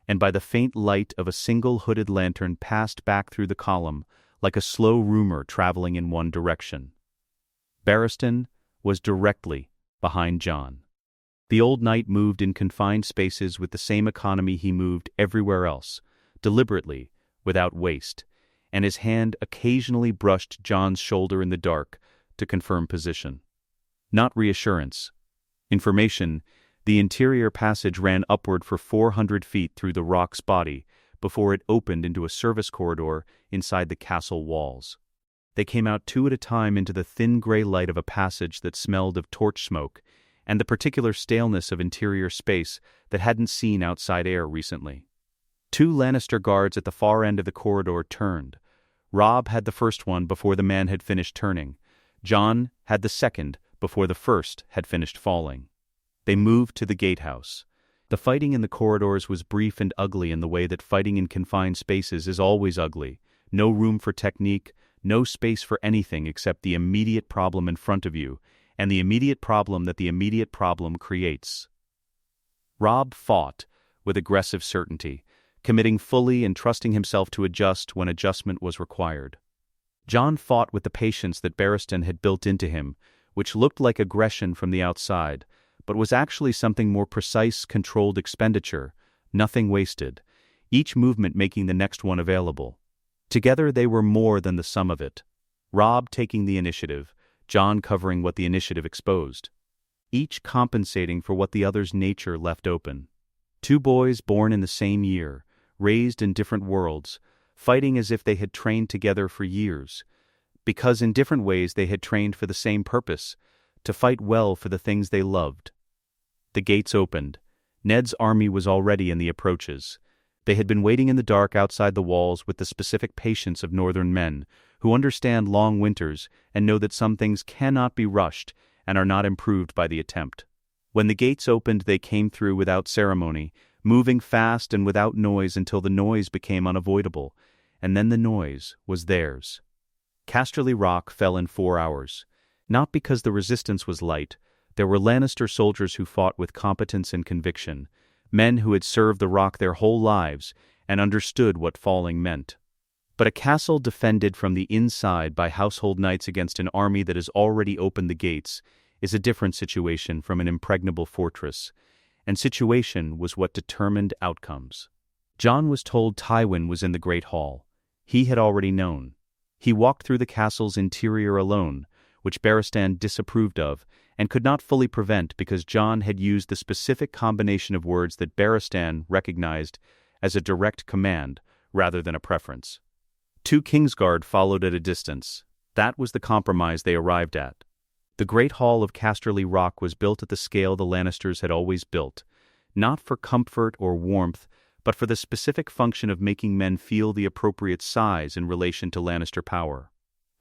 and by the faint light of a single hooded lantern passed back through the column like a slow rumor traveling in one direction. Barristan was directly behind Jon. The old knight moved in confined spaces with the same economy he moved everywhere else, deliberately, without waste, and his hand occasionally brushed Jon's shoulder in the dark to confirm position. Not reassurance. Information. The interior passage ran upward for 400 feet through the rock's body before it opened into a service corridor inside the castle walls. They came out 2 at a time into the thin gray light of a passage that smelled of torch smoke and the particular staleness of interior space that hadn't seen outside air recently. 2 Lannister guards at the far end of the corridor turned. Robb had the first one before the man had finished turning. Jon had the second before the first had finished falling. They moved to the gatehouse. The fighting in the corridors was brief and ugly in the way that fighting in confined spaces is always ugly. No room for technique, no space for anything except the immediate problem in front of you, and the immediate problem that the immediate problem creates. Robb fought with aggressive certainty, committing fully and trusting himself to adjust when adjustment was required. Jon fought with the patience that Barristan had built into him, which looked like aggression from the outside, but was actually something more precise, controlled expenditure, nothing wasted, each movement making the next one available. Together they were more than the sum of it. Robb taking the initiative, Jon covering what the initiative exposed, each compensating for what the other's nature left open. Two boys born in the same year, raised in different worlds, fighting as if they had trained together for years, because in different ways they had trained for the same purpose, to fight well for the things they loved. The gates opened. Ned's army was already in the approaches. They had been waiting in the dark outside the walls with the specific patience of northern men, who understand long winters and know that some things cannot be rushed and are not improved by the attempt. When the gates opened, they came through without ceremony, moving fast and without noise until the noise became unavoidable, and then the noise was theirs. Casterly Rock fell in 4 hours. Not because the resistance was light. There were Lannister soldiers who fought with competence and conviction, men who had served the Rock their whole lives and understood what falling meant. But a castle defended from the inside by household knights against an army that has already opened the gates is a different situation from an impregnable fortress, and situation was what determined outcomes. Jon was told Tywin was in the Great Hall. He had already known. He walked through the castle's interior alone, which Barristan disapproved of, and could not fully prevent because Jon had used the specific combination of words that Barristan recognized as a direct command rather than a preference. 2 Kingsguard followed at a distance. That was the compromise they arrived at. The Great Hall of Casterly Rock was built at the scale the Lannisters had always built, not for comfort or warmth, but for the specific function of making men feel the appropriate size in relation to Lannister power.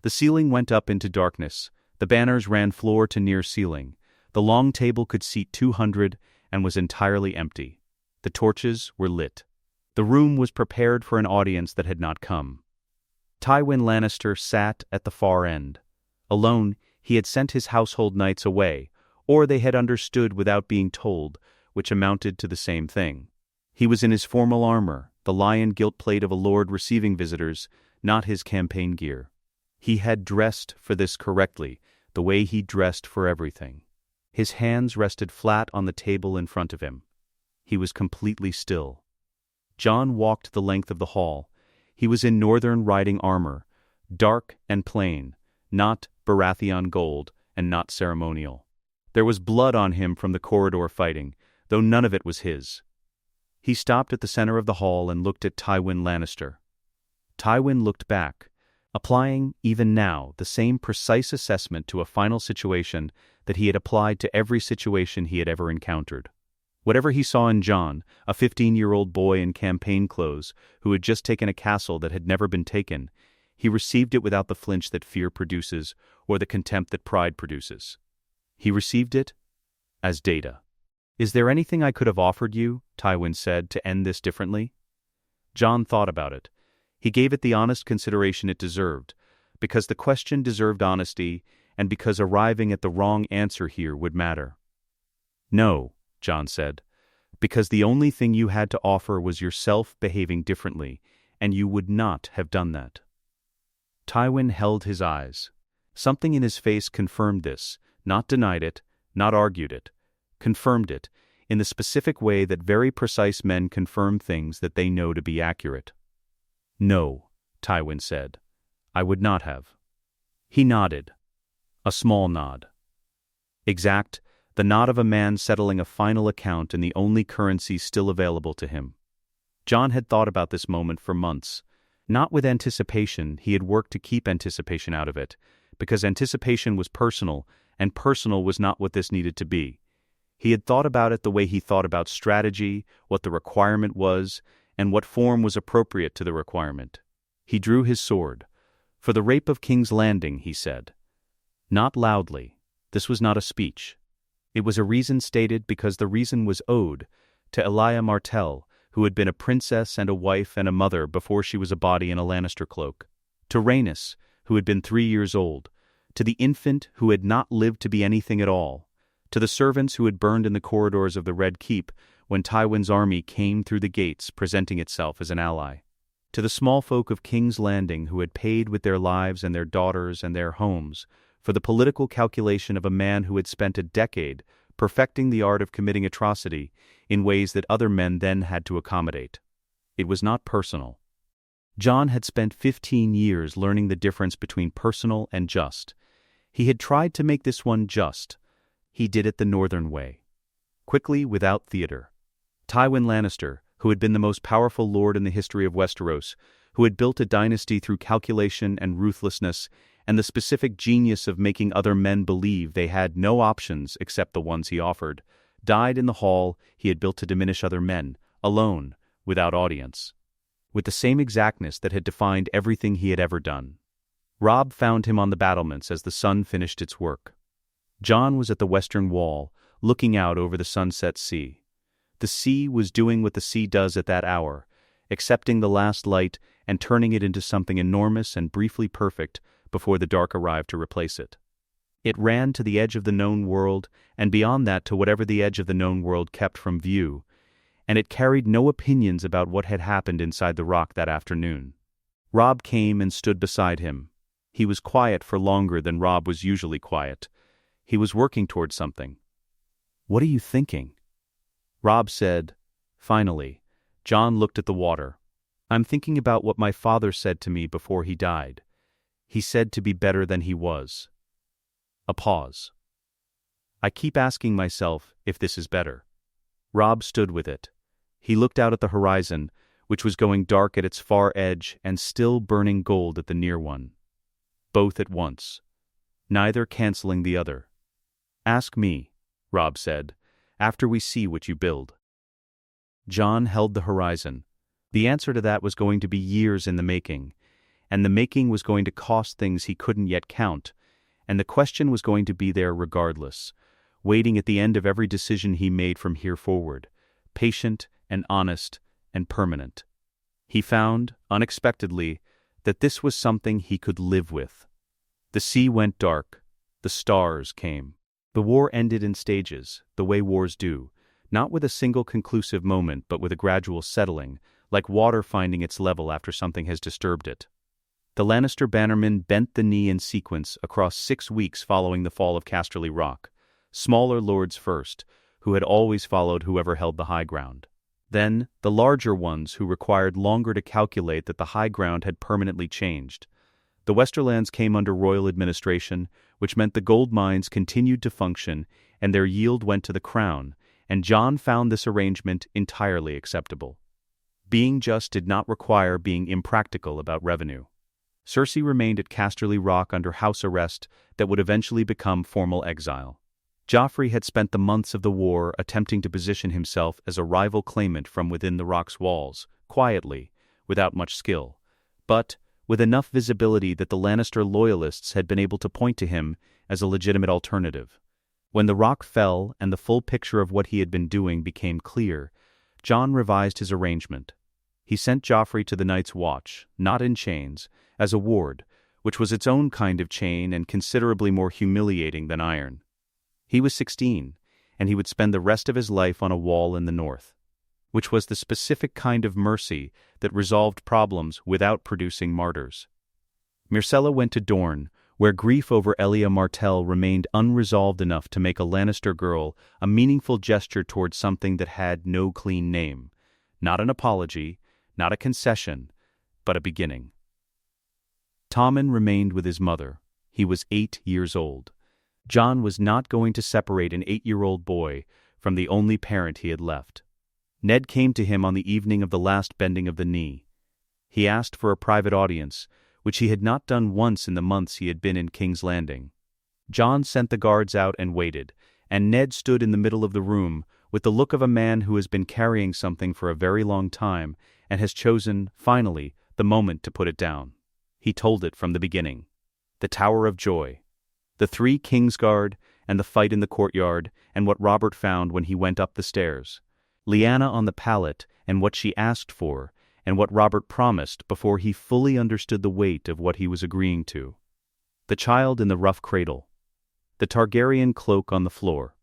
The ceiling went up into darkness. The banners ran floor to near ceiling. The long table could seat 200 and was entirely empty. The torches were lit. The room was prepared for an audience that had not come. Tywin Lannister sat at the far end. Alone, he had sent his household knights away, or they had understood without being told, which amounted to the same thing. He was in his formal armor, the lion gilt plate of a lord receiving visitors, not his campaign gear. He had dressed for this correctly, the way he dressed for everything. His hands rested flat on the table in front of him. He was completely still. Jon walked the length of the hall. He was in northern riding armor, dark and plain, not Baratheon gold and not ceremonial. There was blood on him from the corridor fighting, though none of it was his. He stopped at the center of the hall and looked at Tywin Lannister. Tywin looked back, applying, even now, the same precise assessment to a final situation that he had applied to every situation he had ever encountered. Whatever he saw in Jon, a 15-year-old boy in campaign clothes who had just taken a castle that had never been taken, he received it without the flinch that fear produces or the contempt that pride produces. He received it as data. "Is there anything I could have offered you," Tywin said, "to end this differently?" Jon thought about it. He gave it the honest consideration it deserved, because the question deserved honesty and because arriving at the wrong answer here would matter. "No," Jon said, "because the only thing you had to offer was yourself behaving differently, and you would not have done that." Tywin held his eyes. Something in his face confirmed this, not denied it, not argued it, confirmed it, in the specific way that very precise men confirm things that they know to be accurate. "No," Tywin said, "I would not have." He nodded. A small nod. Exact, the nod of a man settling a final account in the only currency still available to him. Jon had thought about this moment for months. Not with anticipation, he had worked to keep anticipation out of it, because anticipation was personal, and personal was not what this needed to be. He had thought about it the way he thought about strategy, what the requirement was, and what form was appropriate to the requirement. He drew his sword, "For the rape of King's Landing," he said. Not loudly. This was not a speech. It was a reason stated because the reason was owed to Lyanna Martell, who had been a princess and a wife and a mother before she was a body in a Lannister cloak, to Rhaenys, who had been 3 years old, to the infant who had not lived to be anything at all, to the servants who had burned in the corridors of the Red Keep when Tywin's army came through the gates presenting itself as an ally, to the small folk of King's Landing who had paid with their lives and their daughters and their homes for the political calculation of a man who had spent a decade perfecting the art of committing atrocity in ways that other men then had to accommodate. It was not personal. Jon had spent 15 years learning the difference between personal and just. He had tried to make this one just. He did it the northern way. Quickly, without theater. Tywin Lannister, who had been the most powerful lord in the history of Westeros, who had built a dynasty through calculation and ruthlessness, and the specific genius of making other men believe they had no options except the ones he offered, died in the hall he had built to diminish other men, alone, without audience. With the same exactness that had defined everything he had ever done. Robb found him on the battlements as the sun finished its work. Jon was at the western wall, looking out over the sunset sea. The sea was doing what the sea does at that hour, accepting the last light and turning it into something enormous and briefly perfect before the dark arrived to replace it. It ran to the edge of the known world, and beyond that to whatever the edge of the known world kept from view, and it carried no opinions about what had happened inside the rock that afternoon. Robb came and stood beside him. He was quiet for longer than Robb was usually quiet. He was working toward something. "What are you thinking?" Robb said, finally. Jon looked at the water. "I'm thinking about what my father said to me before he died. He said to be better than he was." A pause. "I keep asking myself if this is better." Robb stood with it. He looked out at the horizon, which was going dark at its far edge and still burning gold at the near one. Both at once. Neither canceling the other. "Ask me," Robb said, "after we see what you build." Jon held the horizon. The answer to that was going to be years in the making, and the making was going to cost things he couldn't yet count, and the question was going to be there regardless, waiting at the end of every decision he made from here forward, patient and honest and permanent. He found, unexpectedly, that this was something he could live with. The sea went dark. The stars came. The war ended in stages, the way wars do, not with a single conclusive moment but with a gradual settling, like water finding its level after something has disturbed it. The Lannister bannermen bent the knee in sequence across 6 weeks following the fall of Casterly Rock, smaller lords first, who had always followed whoever held the high ground. Then, the larger ones who required longer to calculate that the high ground had permanently changed. The Westerlands came under royal administration, which meant the gold mines continued to function and their yield went to the crown, and Jon found this arrangement entirely acceptable. Being just did not require being impractical about revenue. Cersei remained at Casterly Rock under house arrest that would eventually become formal exile. Joffrey had spent the months of the war attempting to position himself as a rival claimant from within the rock's walls, quietly, without much skill, but with enough visibility that the Lannister loyalists had been able to point to him as a legitimate alternative. When the rock fell and the full picture of what he had been doing became clear, Jon revised his arrangement. He sent Joffrey to the Night's Watch, not in chains, as a ward, which was its own kind of chain and considerably more humiliating than iron. He was 16, and he would spend the rest of his life on a wall in the north, which was the specific kind of mercy that resolved problems without producing martyrs. Myrcella went to Dorne, where grief over Lyanna Martell remained unresolved enough to make a Lannister girl a meaningful gesture toward something that had no clean name, not an apology, not a concession, but a beginning. Tommen remained with his mother. He was 8 years old. Jon was not going to separate an 8-year-old boy from the only parent he had left. Ned came to him on the evening of the last bending of the knee. He asked for a private audience, which he had not done once in the months he had been in King's Landing. Jon sent the guards out and waited, and Ned stood in the middle of the room with the look of a man who has been carrying something for a very long time and has chosen, finally, the moment to put it down. He told it from the beginning. The Tower of Joy, the 3 Kingsguard, and the fight in the courtyard, and what Robert found when he went up the stairs. Lyanna on the pallet, and what she asked for, and what Robert promised before he fully understood the weight of what he was agreeing to. The child in the rough cradle, the Targaryen cloak on the floor,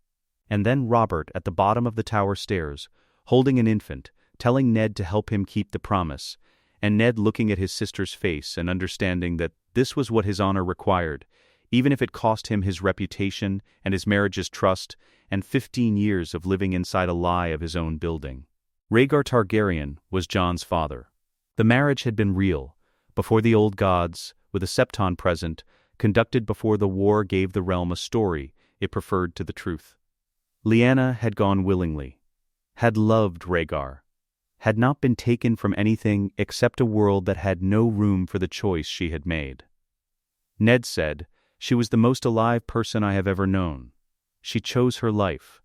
and then Robert at the bottom of the tower stairs, holding an infant, telling Ned to help him keep the promise, and Ned looking at his sister's face and understanding that this was what his honor required, even if it cost him his reputation and his marriage's trust and 15 years of living inside a lie of his own building. Rhaegar Targaryen was Jon's father. The marriage had been real, before the old gods, with a septon present, conducted before the war gave the realm a story it preferred to the truth. Lyanna had gone willingly, had loved Rhaegar, had not been taken from anything except a world that had no room for the choice she had made. Ned said, "She was the most alive person I have ever known. She chose her life.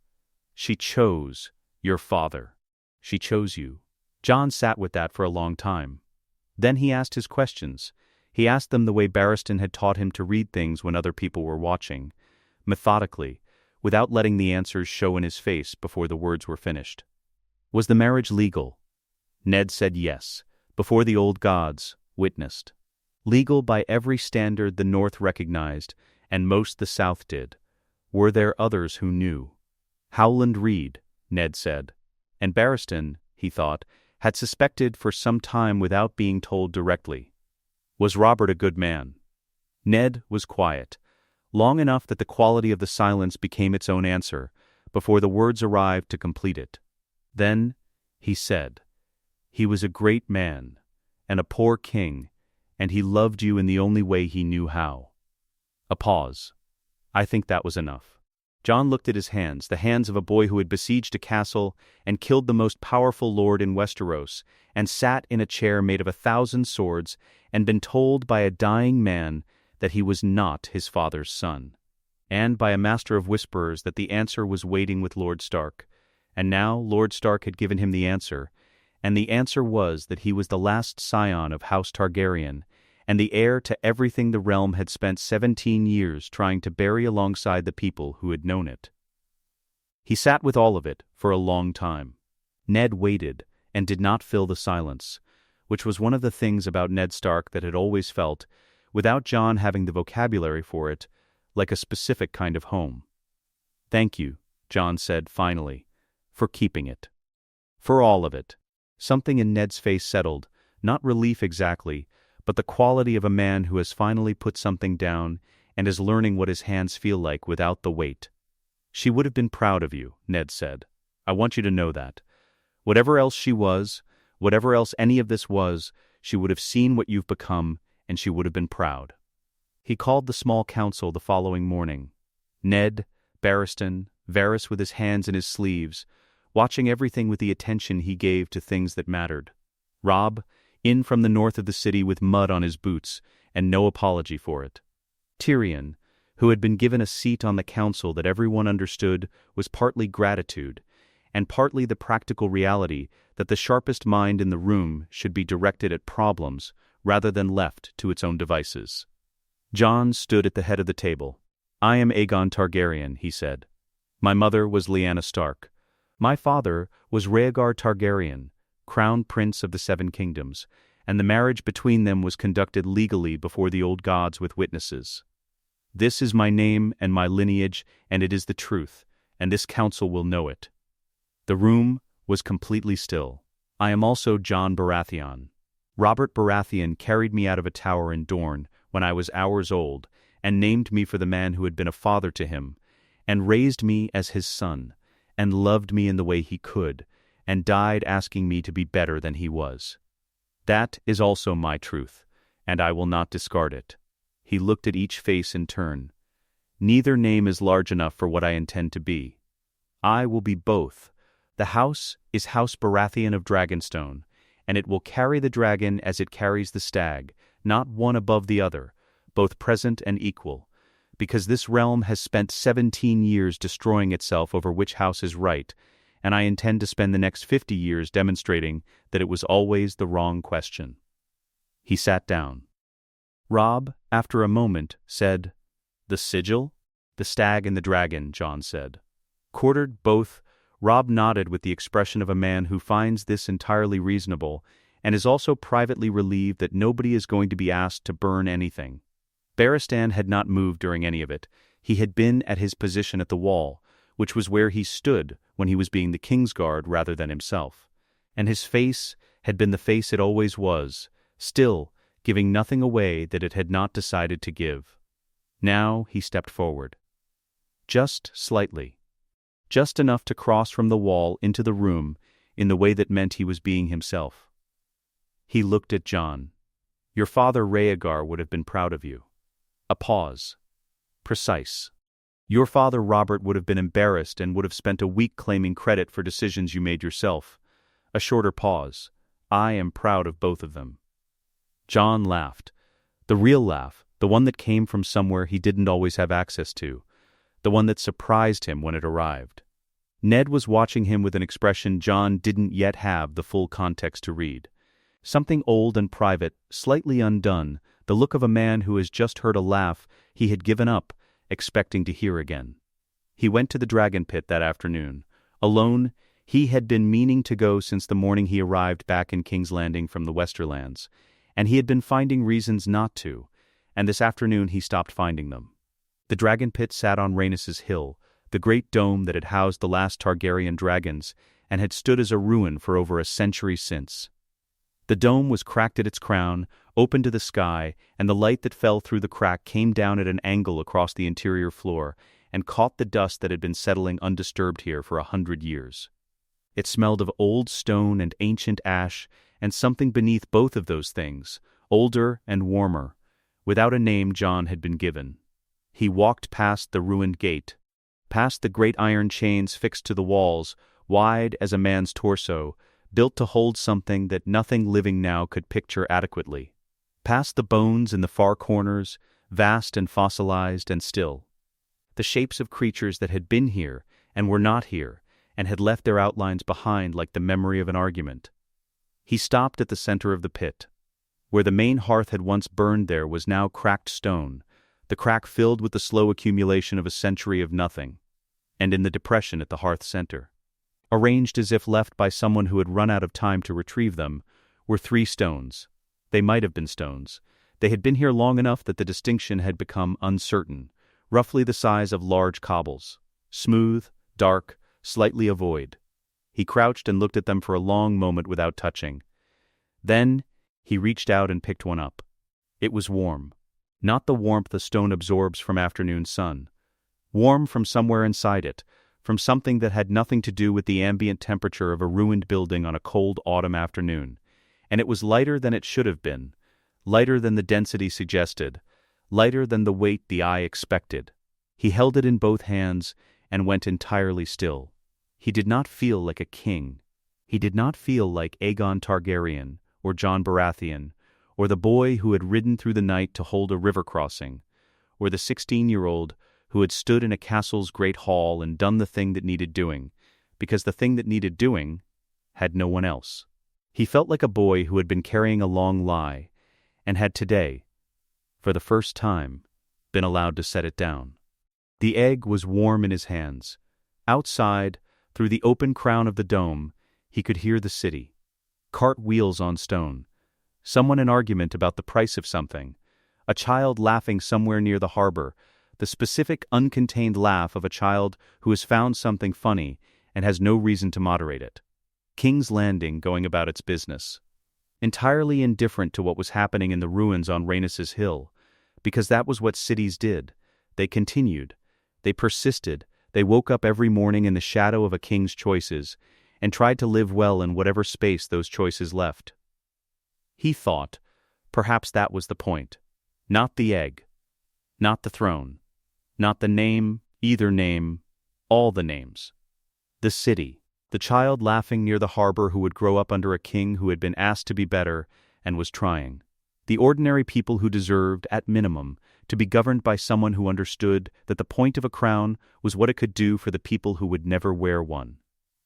She chose your father. She chose you." Jon sat with that for a long time. Then he asked his questions. He asked them the way Barristan had taught him to read things when other people were watching, methodically, without letting the answers show in his face before the words were finished. Was the marriage legal? Ned said yes, before the old gods witnessed. Legal by every standard the North recognized, and most the South did. Were there others who knew? Howland Reed, Ned said. And Barristan, he thought, had suspected for some time without being told directly. Was Robert a good man? Ned was quiet, long enough that the quality of the silence became its own answer, before the words arrived to complete it. Then he said, "He was a great man, and a poor king, and he loved you in the only way he knew how." A pause. I think that was enough. Jon looked at his hands, the hands of a boy who had besieged a castle and killed the most powerful lord in Westeros, and sat in a chair made of 1,000 swords, and been told by a dying man that he was not his father's son, and by a master of whisperers that the answer was waiting with Lord Stark. And now Lord Stark had given him the answer, and the answer was that he was the last scion of House Targaryen, and the heir to everything the realm had spent 17 years trying to bury alongside the people who had known it. He sat with all of it for a long time. Ned waited and did not fill the silence, which was one of the things about Ned Stark that had always felt, without Jon having the vocabulary for it, like a specific kind of home. "Thank you," Jon said finally, "for keeping it. For all of it." Something in Ned's face settled, not relief exactly, but the quality of a man who has finally put something down and is learning what his hands feel like without the weight. "She would have been proud of you," Ned said. "I want you to know that. Whatever else she was, whatever else any of this was, she would have seen what you've become, and she would have been proud." He called the small council the following morning. Ned, Barristan, Varys with his hands in his sleeves, watching everything with the attention he gave to things that mattered. Robb, in from the north of the city with mud on his boots, and no apology for it. Tyrion, who had been given a seat on the council that everyone understood was partly gratitude, and partly the practical reality that the sharpest mind in the room should be directed at problems rather than left to its own devices. Jon stood at the head of the table. "I am Aegon Targaryen," he said. "My mother was Lyanna Stark. My father was Rhaegar Targaryen, crown prince of the 7 kingdoms, and the marriage between them was conducted legally before the old gods with witnesses. This is my name and my lineage, and it is the truth, and this council will know it." The room was completely still. "I am also Jon Baratheon. Robert Baratheon carried me out of a tower in Dorne when I was hours old, and named me for the man who had been a father to him, and raised me as his son, and loved me in the way he could, and died asking me to be better than he was. That is also my truth, and I will not discard it." He looked at each face in turn. "Neither name is large enough for what I intend to be. I will be both. The house is House Baratheon of Dragonstone, and it will carry the dragon as it carries the stag, not one above the other, both present and equal, because this realm has spent 17 years destroying itself over which house is right, and I intend to spend the next 50 years demonstrating that it was always the wrong question." He sat down. Robb, after a moment, said, "The sigil?" "The stag and the dragon," Jon said. Quartered both, Robb nodded with the expression of a man who finds this entirely reasonable and is also privately relieved that nobody is going to be asked to burn anything. Barristan had not moved during any of it. He had been at his position at the wall, which was where he stood when he was being the Kingsguard rather than himself. And his face had been the face it always was, still giving nothing away that it had not decided to give. Now he stepped forward. Just slightly. Just enough to cross from the wall into the room in the way that meant he was being himself. He looked at Jon. "Your father Rhaegar would have been proud of you." A pause. Precise. "Your father Robert would have been embarrassed and would have spent a week claiming credit for decisions you made yourself." A shorter pause. "I am proud of both of them." Jon laughed. The real laugh, the one that came from somewhere he didn't always have access to, the one that surprised him when it arrived. Ned was watching him with an expression Jon didn't yet have the full context to read. Something old and private, slightly undone, the look of a man who has just heard a laugh he had given up, expecting to hear again. He went to the dragon pit that afternoon. Alone, he had been meaning to go since the morning he arrived back in King's Landing from the Westerlands, and he had been finding reasons not to, and this afternoon he stopped finding them. The dragon pit sat on Rhaenys' Hill, the great dome that had housed the last Targaryen dragons and had stood as a ruin for over a century since. The dome was cracked at its crown, open to the sky, and the light that fell through the crack came down at an angle across the interior floor and caught the dust that had been settling undisturbed here for 100 years. It smelled of old stone and ancient ash, and something beneath both of those things, older and warmer, without a name Jon had been given. He walked past the ruined gate, past the great iron chains fixed to the walls, wide as a man's torso, built to hold something that nothing living now could picture adequately. Past the bones in the far corners, vast and fossilized and still. The shapes of creatures that had been here and were not here, and had left their outlines behind like the memory of an argument. He stopped at the center of the pit. Where the main hearth had once burned there was now cracked stone, the crack filled with the slow accumulation of a century of nothing, and in the depression at the hearth center, arranged as if left by someone who had run out of time to retrieve them, were 3 stones. They might have been stones. They had been here long enough that the distinction had become uncertain, roughly the size of large cobbles. Smooth, dark, slightly ovoid. He crouched and looked at them for a long moment without touching. Then he reached out and picked one up. It was warm. Not the warmth a stone absorbs from afternoon sun. Warm from somewhere inside it, from something that had nothing to do with the ambient temperature of a ruined building on a cold autumn afternoon. And it was lighter than it should have been, lighter than the density suggested, lighter than the weight the eye expected. He held it in both hands and went entirely still. He did not feel like a king. He did not feel like Aegon Targaryen, or Jon Baratheon, or the boy who had ridden through the night to hold a river crossing, or the 16-year-old who had stood in a castle's great hall and done the thing that needed doing, because the thing that needed doing had no one else. He felt like a boy who had been carrying a long lie, and had today, for the first time, been allowed to set it down. The egg was warm in his hands. Outside, through the open crown of the dome, he could hear the city. Cart wheels on stone. Someone in argument about the price of something. A child laughing somewhere near the harbor, the specific uncontained laugh of a child who has found something funny and has no reason to moderate it. King's Landing going about its business. Entirely indifferent to what was happening in the ruins on Rhaenys' Hill, because that was what cities did. They continued. They persisted. They woke up every morning in the shadow of a king's choices, and tried to live well in whatever space those choices left. He thought, perhaps that was the point. Not the egg. Not the throne. Not the name, either name, all the names. The city. The child laughing near the harbor who would grow up under a king who had been asked to be better and was trying. The ordinary people who deserved, at minimum, to be governed by someone who understood that the point of a crown was what it could do for the people who would never wear one.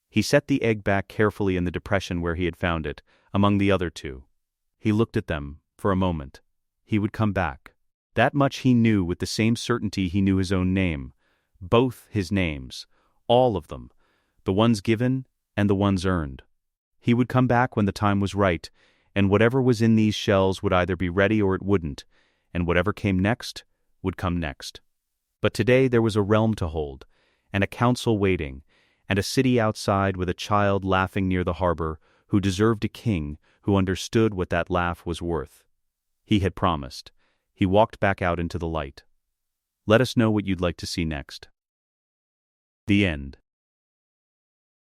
He set the egg back carefully in the depression where he had found it, among the other 2. He looked at them, for a moment. he would come back. That much he knew with the same certainty he knew his own name. Both his names. All of them. The ones given and the ones earned. He would come back when the time was right, and whatever was in these shells would either be ready or it wouldn't, and whatever came next would come next. But today there was a realm to hold, and a council waiting, and a city outside with a child laughing near the harbor who deserved a king who understood what that laugh was worth. He had promised. He walked back out into the light. Let us know what you'd like to see next. The end.